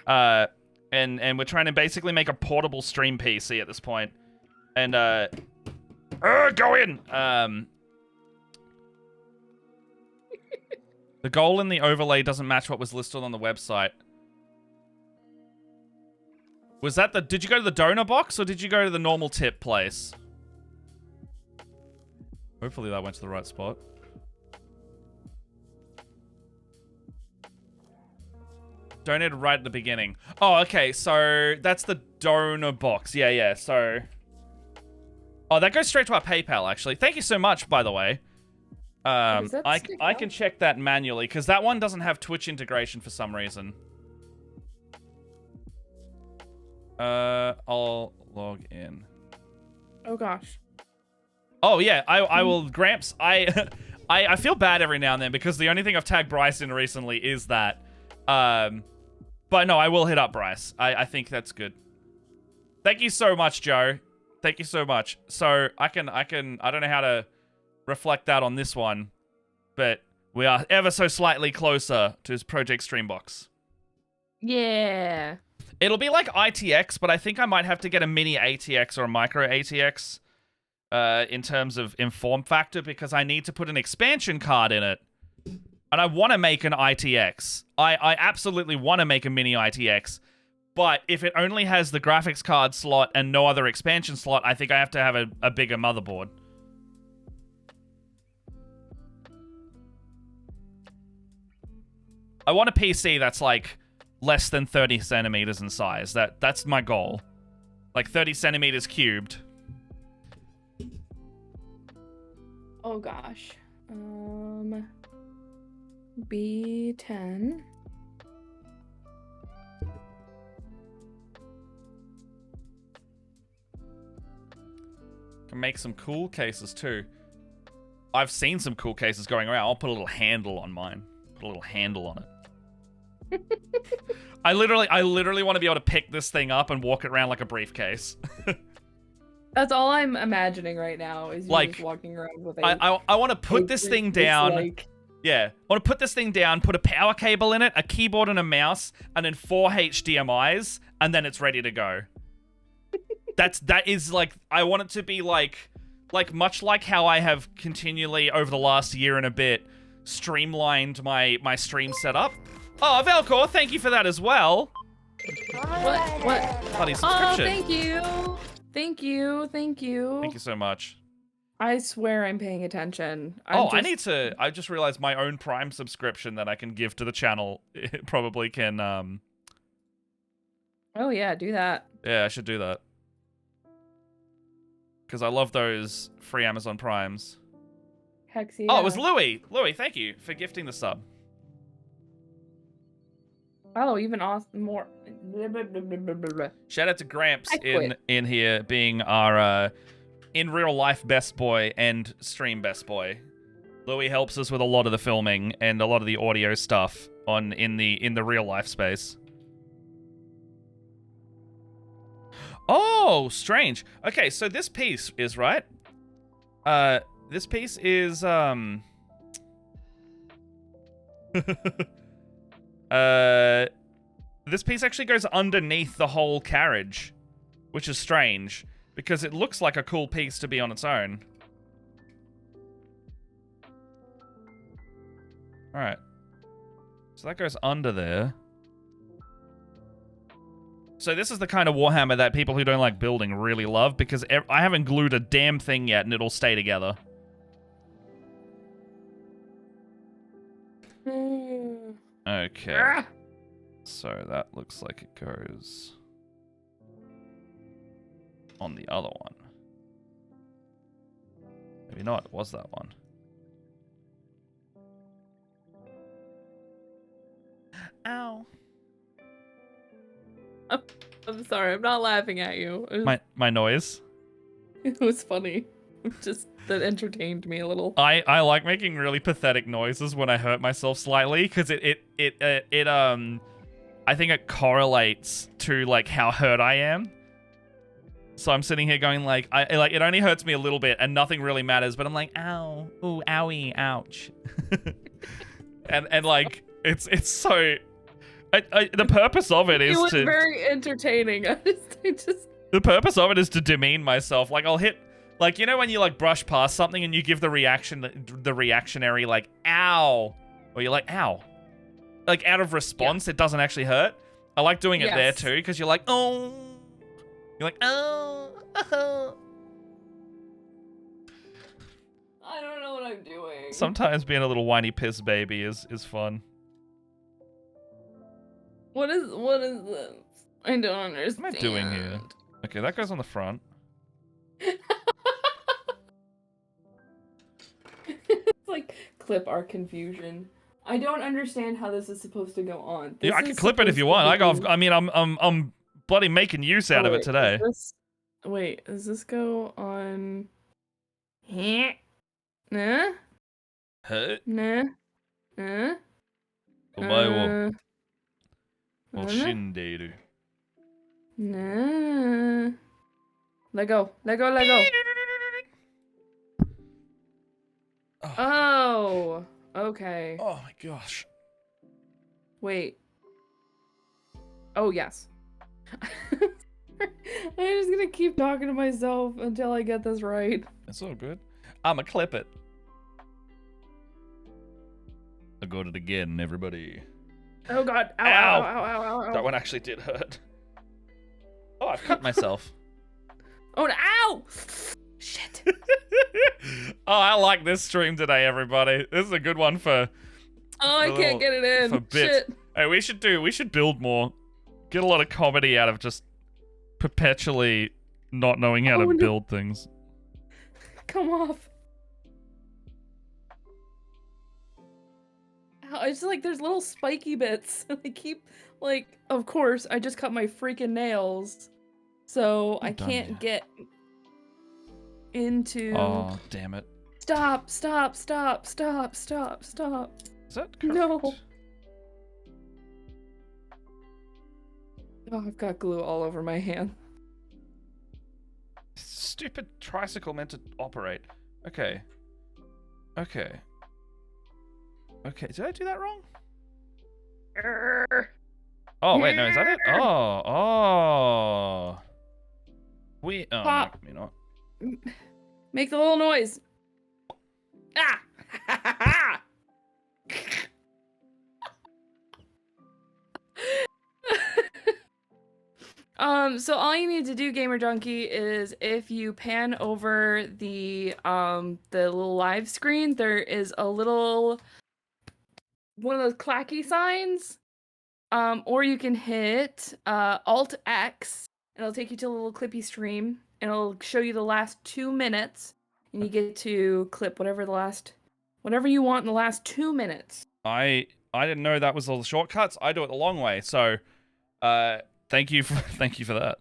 and we're trying to basically make a portable stream PC at this point, and go in. The goal in the overlay doesn't match what was listed on the website. Was that the? Did you go to the donor box or did you go to the normal tip place? Hopefully that went to the right spot. Donated right at the beginning. Oh, okay. So that's the donor box. Yeah. So. Oh, that goes straight to our PayPal, actually. Thank you so much, by the way. I can check that manually, because that one doesn't have Twitch integration for some reason. I'll log in. Oh, gosh. Oh, yeah, I will, Gramps. I feel bad every now and then, because the only thing I've tagged Bryce in recently is that. But no, I will hit up Bryce. I think that's good. Thank you so much, Joe. Thank you so much. So, I don't know how to reflect that on this one, but we are ever so slightly closer to his Project Streambox. Yeah. It'll be like ITX, but I think I might have to get a mini ATX or a micro ATX in terms of form factor, because I need to put an expansion card in it. And I want to make an ITX. I absolutely want to make a mini ITX, but if it only has the graphics card slot and no other expansion slot, I think I have to have a bigger motherboard. I want a PC that's like less than 30 centimeters in size. That's my goal. Like 30 centimeters cubed. Oh gosh. B10. Can make some cool cases too. I've seen some cool cases going around. I'll put a little handle on mine. Put a little handle on it. I literally want to be able to pick this thing up and walk it around like a briefcase. That's all I'm imagining right now is you like, just walking around with a... I want to put this thing down. Like... Yeah. I want to put this thing down, put a power cable in it, a keyboard and a mouse, and then 4 HDMIs, and then it's ready to go. That is like, I want it to be like much like how I have continually over the last year and a bit streamlined my stream setup. Oh, Velcor, thank you for that as well. What? Bloody subscription. Oh, thank you. Thank you. Thank you so much. I swear I'm paying attention. I just realized my own Prime subscription that I can give to the channel. It probably can, Oh yeah, do that. Yeah, I should do that. Because I love those free Amazon Primes. Heck yeah. Oh, it was Louie. Louie, thank you for gifting the sub. Oh, even awesome, more. Shout out to Gramps in here being our in real life best boy and stream best boy. Louis helps us with a lot of the filming and a lot of the audio stuff in the real life space. Oh, strange. Okay, so this piece is right. This piece is this piece actually goes underneath the whole carriage, which is strange, because it looks like a cool piece to be on its own. Alright. So that goes under there. So this is the kind of Warhammer that people who don't like building really love, because I haven't glued a damn thing yet and it'll stay together. Okay. So that looks like it goes on the other one. Maybe not, it was that one. Ow. I'm sorry, I'm not laughing at you. My noise. It was funny. Just that entertained me a little. I like making really pathetic noises when I hurt myself slightly, because it I think it correlates to like how hurt I am. So I'm sitting here going like it only hurts me a little bit and nothing really matters, but I'm like, ow, ooh, owie, ouch. and like it's so the purpose of it is it was very entertaining. I just the purpose of it is to demean myself. Like I'll hit, like, you know when you like brush past something and you give the reactionary like ow, or you're like ow, like out of response. It doesn't actually hurt. I like doing it there too, because you're like oh, you're like oh. I don't know what I'm doing. Sometimes being a little whiny piss baby is fun. What is this? I don't understand. What am I doing here? Okay, that goes on the front. It's like clip our confusion. I don't understand how this is supposed to go on. Yeah, I can clip it if you want. I'm bloody making use out of it today. Wait, does this go on? Nah. Huh? Nah. Nah. Nah. Let go. Oh, okay. Oh my gosh. Wait. Oh, yes. I'm just gonna keep talking to myself until I get this right. It's all good. I'ma clip it. I got it again, everybody. Oh god. Ow, ow. Ow, ow, ow, ow, ow. That one actually did hurt. Oh, I've cut myself. Oh, ow! Shit. Oh, I like this stream today, everybody. This is a good one for... Oh, I can't get it in. For bits. Shit. Hey, we should build more. Get a lot of comedy out of just perpetually not knowing how to build things. Come off. It's like there's little spiky bits. I keep, like, of course, I just cut my freaking nails. So I can't get into... Oh, damn it. Stop. Is that correct? No. Oh, I've got glue all over my hand. Stupid tricycle meant to operate. Okay. Did I do that wrong? Oh, wait, no, is that it? Oh. Pop. No, maybe not. Make the little noise. Ah! So all you need to do, Gamer Junkie, is if you pan over the little live screen, there is a little one of those clacky signs. Or you can hit Alt X and it'll take you to a little clippy stream and it'll show you the last 2 minutes and you get to clip whatever you want in the last 2 minutes. I didn't know that was all the shortcuts. I do it the long way. So thank you for that.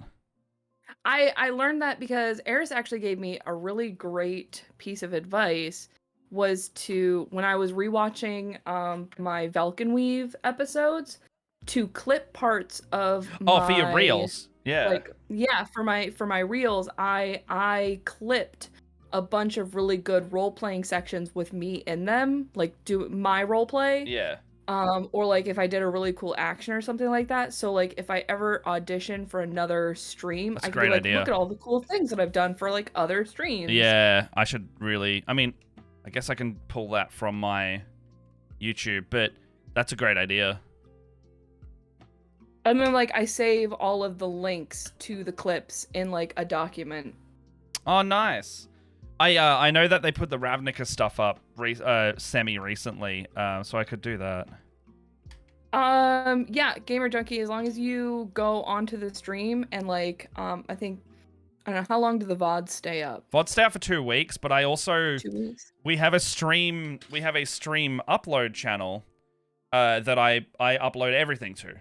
I learned that because Eris actually gave me a really great piece of advice, was to, when I was rewatching my Valkenweave episodes, to clip parts of for your reels. Yeah. For my reels, I clipped a bunch of really good role-playing sections with me in them, like do my role play. Yeah. Or like if I did a really cool action or something like that. So like if I ever audition for another stream, I could be like, look at all the cool things that I've done for like other streams. Yeah, I should really, I mean, I guess I can pull that from my YouTube, but that's a great idea. And then, like, I save all of the links to the clips in, like, a document. Oh, nice. I know that they put the Ravnica stuff up semi-recently, so I could do that. Yeah, Gamer Junkie, as long as you go onto the stream and, like, I don't know, how long do the VODs stay up? VODs stay up for 2 weeks, but I also... 2 weeks? We have a stream upload channel that I upload everything to.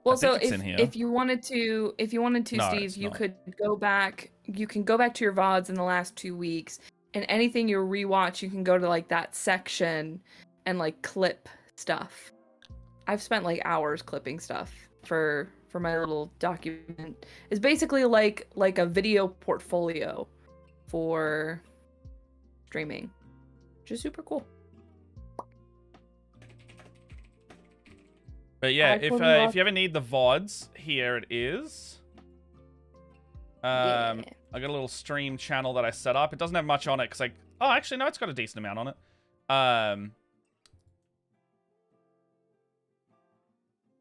Well, so if you wanted to, no, Steve, you could go back. You can go back to your VODs in the last 2 weeks, and anything you rewatch, you can go to like that section and like clip stuff. I've spent like hours clipping stuff for my little document. It's basically like a video portfolio for streaming, which is super cool. But yeah, if you ever need the VODs, here it is. I got a little stream channel that I set up. It doesn't have much on it because actually no, it's got a decent amount on it.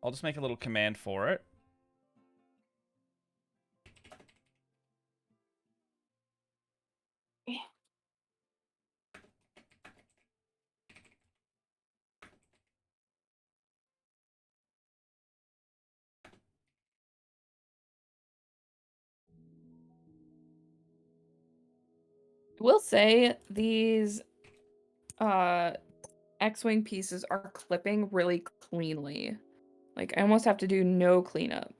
I'll just make a little command for it. Will say these X-Wing pieces are clipping really cleanly. Like, I almost have to do no cleanup.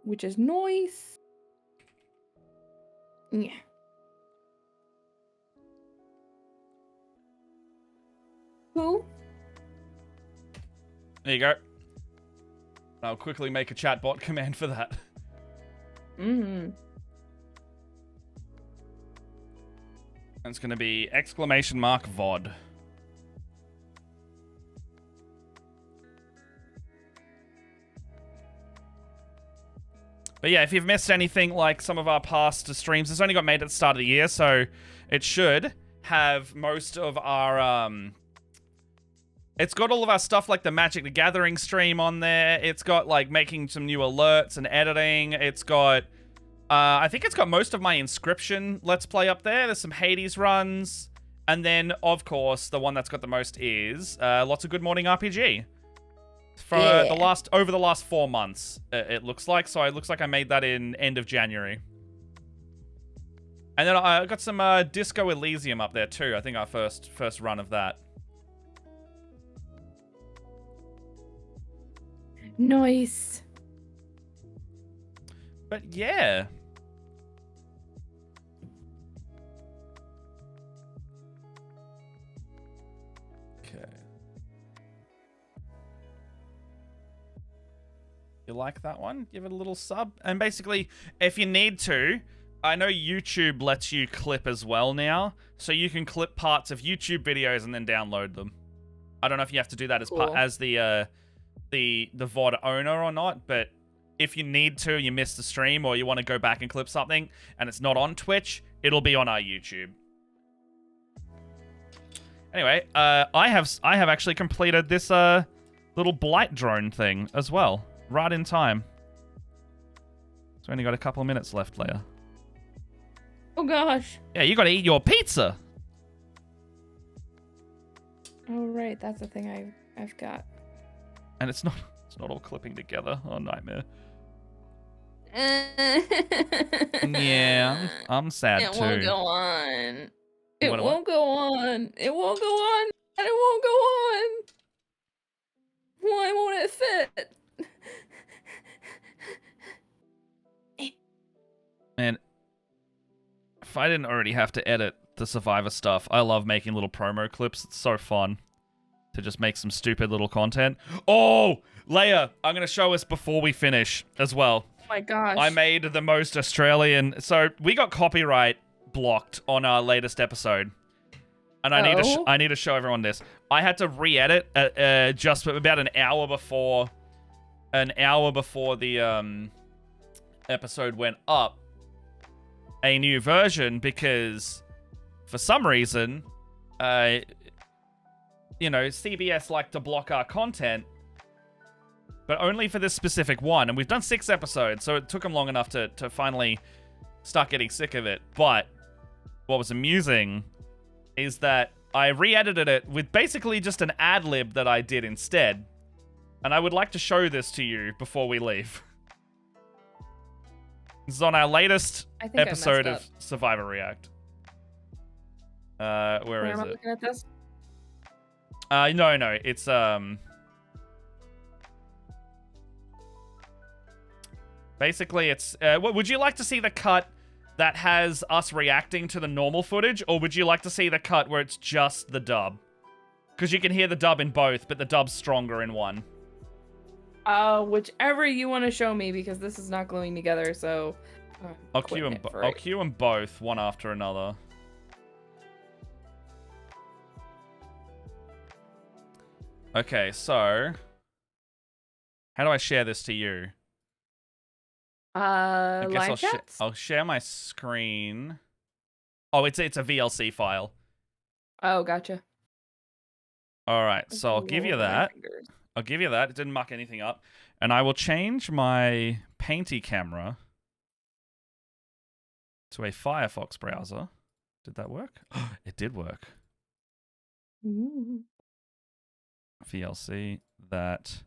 Which is nice. Yeah. Who? There you go. I'll quickly make a chatbot command for that. Mm-hmm. It's going to be !VOD. But yeah, if you've missed anything like some of our past streams, it's only got made at the start of the year, so it should have most of our... It's got all of our stuff like the Magic the Gathering stream on there. It's got like making some new alerts and editing. It's got... I think it's got most of my Inscription Let's Play up there. There's some Hades runs. And then, of course, the one that's got the most is lots of Good Morning RPG. For over the last 4 months, it looks like. So it looks like I made that in end of January. And then I got some Disco Elysium up there too. I think our first run of that. Nice. But yeah. Okay. You like that one? Give it a little sub. And basically, if you need to, I know YouTube lets you clip as well now. So you can clip parts of YouTube videos and then download them. I don't know if you have to do that as part as the VOD owner or not, but if you need to, you missed the stream, or you want to go back and clip something, and it's not on Twitch, it'll be on our YouTube. Anyway, I have actually completed this little blight drone thing as well, right in time. So only got a couple of minutes left, Leia. Oh gosh. Yeah, you got to eat your pizza. Oh right, that's the thing I've got. And it's not all clipping together. Oh, nightmare. Yeah, I'm sad too. It won't go on. It won't go on. It won't go on. And it won't go on. Why won't it fit? Man, if I didn't already have to edit the Survivor stuff, I love making little promo clips. It's so fun to just make some stupid little content. Oh, Leia, I'm going to show us before we finish as well. Oh my gosh. I made the most Australian... So, we got copyright blocked on our latest episode. And I need to show everyone this. I had to re-edit just about an hour before the episode went up. a new version because for some reason, you know, CBS like to block our content, but only for this specific one. And we've done 6 episodes, so it took them long enough to finally start getting sick of it. But what was amusing is that I re-edited it with basically just an ad-lib that I did instead. And I would like to show this to you before we leave. This is on our latest episode of Survivor React. Where is am I it? looking at this? No, it's basically it's would you like to see the cut that has us reacting to the normal footage, or would you like to see the cut where it's just the dub? Because you can hear the dub in both, but the dub's stronger in one. Whichever you want to show me, because this is not gluing together, so I'll cue them both one after another. Okay, so how do I share this to you? I guess I'll share my screen. Oh, it's a VLC file. Oh, gotcha. All right, so I'll give you that. I'll give you that. It didn't muck anything up. And I will change my Painty camera to a Firefox browser. Did that work? It did work. Ooh. VLC, that.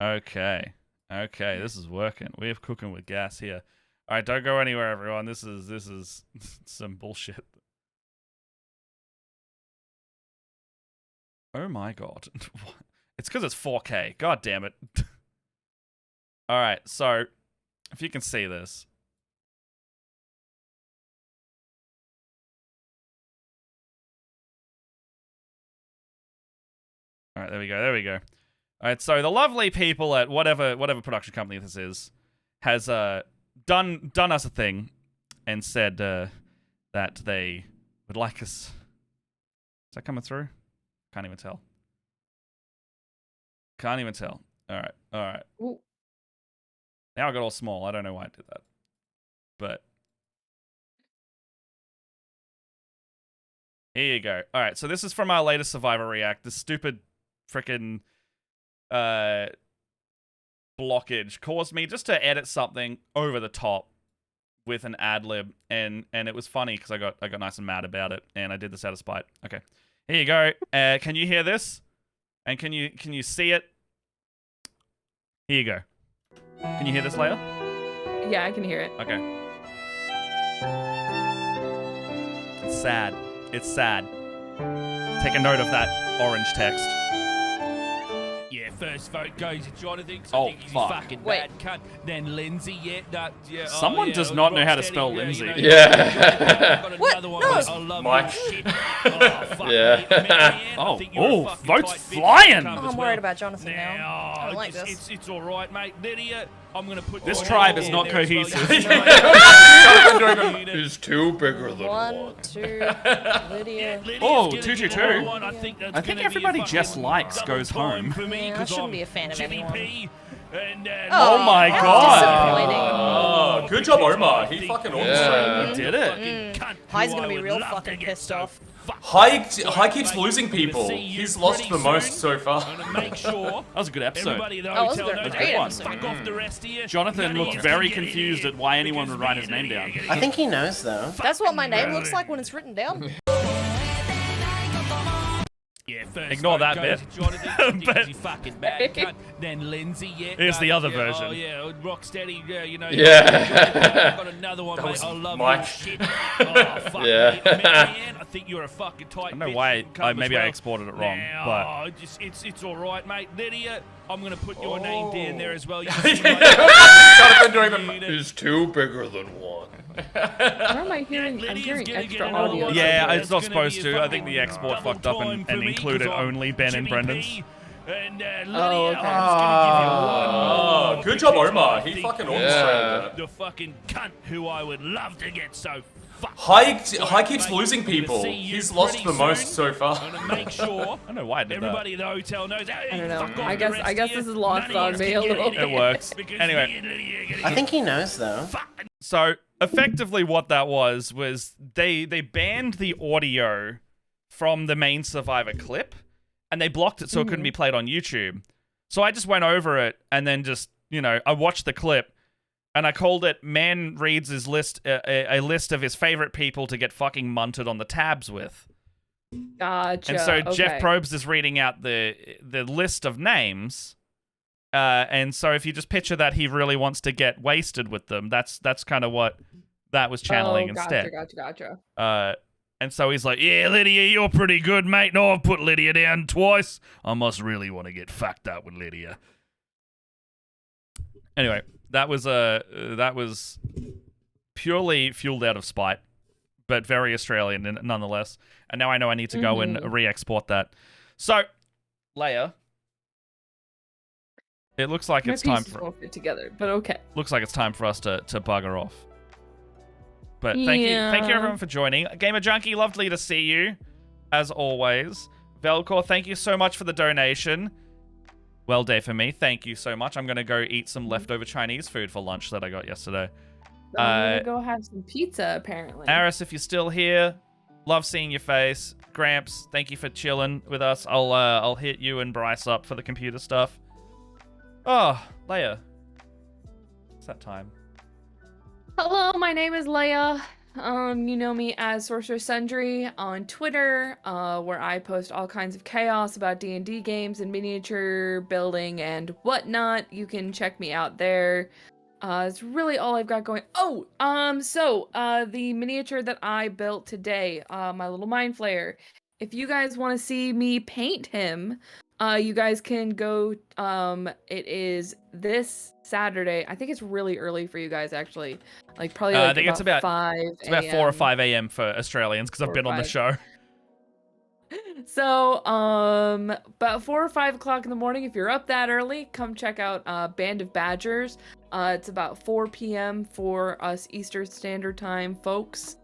Okay. Okay, this is working. We're cooking with gas here. All right, don't go anywhere, everyone. This is some bullshit. Oh my god. It's because it's 4K. God damn it. All right, so if you can see this. All right, there we go. There we go. All right, so the lovely people at whatever production company this is has done us a thing and said that they would like us. Is that coming through? Can't even tell. Can't even tell. All right. All right. Ooh. Now I got all small. I don't know why I did that. But here you go. All right. So this is from our latest Survivor React. The stupid frickin' blockage caused me just to edit something over the top with an ad lib, and it was funny because I got nice and mad about it, and I did this out of spite. Okay. Here you go. Can you hear this? And can you see it? Here you go. Can you hear this, Leia? Yeah, I can hear it. Okay. It's sad. It's sad. Take a note of that orange text. Yeah, first vote goes to Jonathan. Oh, I think he's fuck. a fucking bad cunt. Then Lindsay, yeah. Someone does not know how to spell Lindsay. Yeah. What? No. I love Mike. shit. Oh, fuck Yeah. Oh, votes flying. I'm worried about Jonathan now. I don't like this. It's all right, mate. Lydia, I'm going to put This tribe is not cohesive. Who's two bigger than one? 2, Lydia. Oh, 222. I think everybody just likes goes home. Yeah, I shouldn't be a fan of anyone. Oh my god. Disappointing. Oh, good job, Omar. He fucking orchestrated Did it? High's gonna be real fucking pissed off. High keeps losing people. He's lost the most so far. That was a good episode. Oh, that was a great episode. Jonathan looked very confused at why anyone would write his name down. I think he knows, though. That's what my name looks like when it's written down. Yeah, first Ignore that bit. But then Lindsay, Here's the other version. Oh yeah, Rocksteady, you know. Yeah. Got another one, That mate. was I love Mike. your shit. Oh fuck. Yeah. Man, I think you're a fucking tight. I don't know why maybe I exported it wrong, but Oh, it's all right, mate. Lydia, I'm gonna put your name down there as well. Jonathan doing the. Who's two bigger than one? Why am I hearing? I'm hearing extra audio. yeah, it's not supposed to. I think the export fucked up and included only Ben and Brendan's. Oh, okay. Oh, good job, Omar. He fucking orchestrated it. The fucking cunt who I would love to get so fucked. High keeps losing people. He's lost the most so far. Make sure I don't know why I did that. everybody at the hotel knows. I don't know. I guess this is lost on me a little bit. It works. Anyway. I think he knows, though. So, effectively what that was they banned the audio from the main Survivor clip, and they blocked it so it couldn't be played on YouTube. So I just went over it and then just, I watched the clip, and I called it "Man reads his list, a list of his favorite people to get fucking munted on the tabs with." Gotcha. And so okay. Jeff Probst is reading out the list of names. And so if you just picture that he really wants to get wasted with them, that's kind of what that was channeling instead. Gotcha. And so he's like, "Yeah, Lydia, you're pretty good, mate. No, I've put Lydia down twice. I must really want to get fucked up with Lydia." Anyway, that was purely fueled out of spite, but very Australian nonetheless. And now I know I need to go and re-export that. So, Leia, it looks like it's time for won't fit together, but okay. Looks like it's time for us to bugger off. But thank you everyone for joining. Gamer Junkie, lovely to see you, as always. Velcor, thank you so much for the donation. Well day for me. Thank you so much. I'm gonna go eat some leftover Chinese food for lunch that I got yesterday. I'm gonna go have some pizza, apparently. Aris, if you're still here, love seeing your face. Gramps, thank you for chilling with us. I'll hit you and Bryce up for the computer stuff. Oh, Leia. It's that time. Hello, my name is Leia. You know me as Sorcerer Sundry on Twitter, where I post all kinds of chaos about D&D games and miniature building and whatnot. You can check me out there. It's really all I've got going. Oh, the miniature that I built today, my little Mind Flayer. If you guys want to see me paint him, you guys can go. It is this Saturday. I think it's really early for you guys, actually. Like probably. Like I think it's about 5. It's about 4 or 5 a.m. for Australians because I've been on the show. So, about 4 or 5 o'clock in the morning, if you're up that early, come check out Band of Badgers. It's about 4 p.m. for us Eastern Standard Time folks.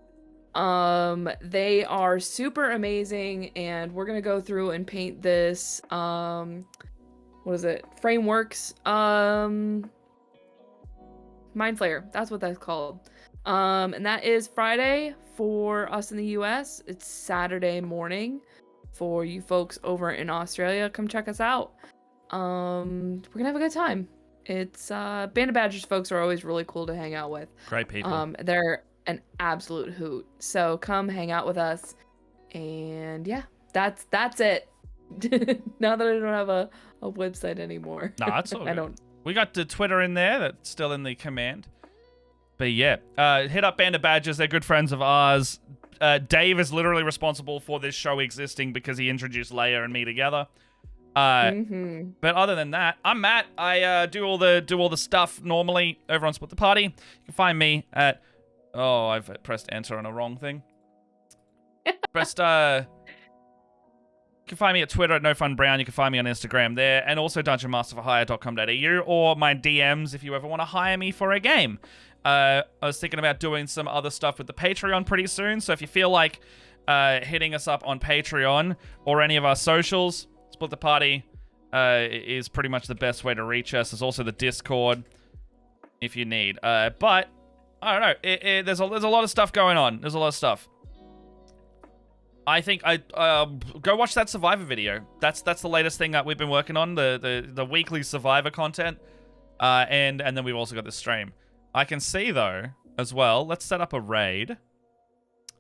They are super amazing, and we're gonna go through and paint this, what is it? Frameworks, Mind Flayer. That's what that's called. And that is Friday for us in the US. It's Saturday morning for you folks over in Australia. Come check us out. We're gonna have a good time. It's Band of Badgers folks are always really cool to hang out with. Great people. They're an absolute hoot. So come hang out with us. And yeah, that's it. Now that I don't have a website anymore. No, that's all good. I don't. We got the Twitter in there. That's still in the command. But yeah, hit up Band of Badgers. They're good friends of ours. Dave is literally responsible for this show existing because he introduced Leia and me together. But other than that, I'm Matt. I do all the stuff normally over on Split the Party. You can find me at... Oh, I've pressed enter on a wrong thing. You can find me at Twitter at NoFunBrown. You can find me on Instagram there, and also dungeonmasterforhire.com.au, or my DMs if you ever want to hire me for a game. I was thinking about doing some other stuff with the Patreon pretty soon, so if you feel like hitting us up on Patreon or any of our socials, Split the Party is pretty much the best way to reach us. There's also the Discord if you need. But I don't know. There's a lot of stuff going on. There's a lot of stuff. I think go watch that Survivor video. That's the latest thing that we've been working on, the weekly Survivor content, and then we've also got this stream. I can see though as well. Let's set up a raid.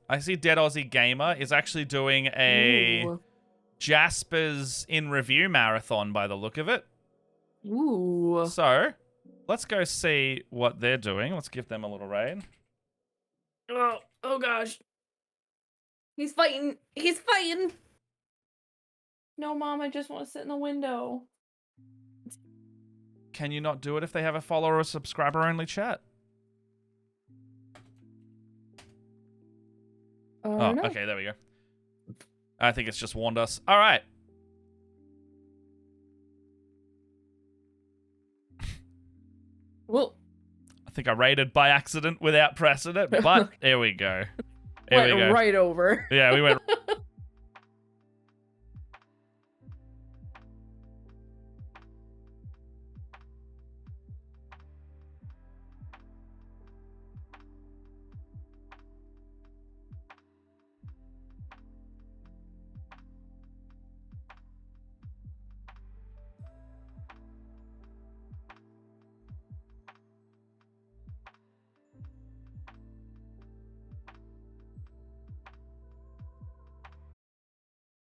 I see Dead Aussie Gamer is actually doing a Jasper's in review marathon by the look of it. Ooh. So let's go see what they're doing. Let's give them a little raid. Oh gosh. He's fighting. He's fighting. No, Mom, I just want to sit in the window. Can you not do it if they have a follower or subscriber only chat? Oh, no. Okay, there we go. I think it's just warned us. All right. Well, I think I raided by accident without pressing it, but here we go. Here we go. Right over. Yeah, we went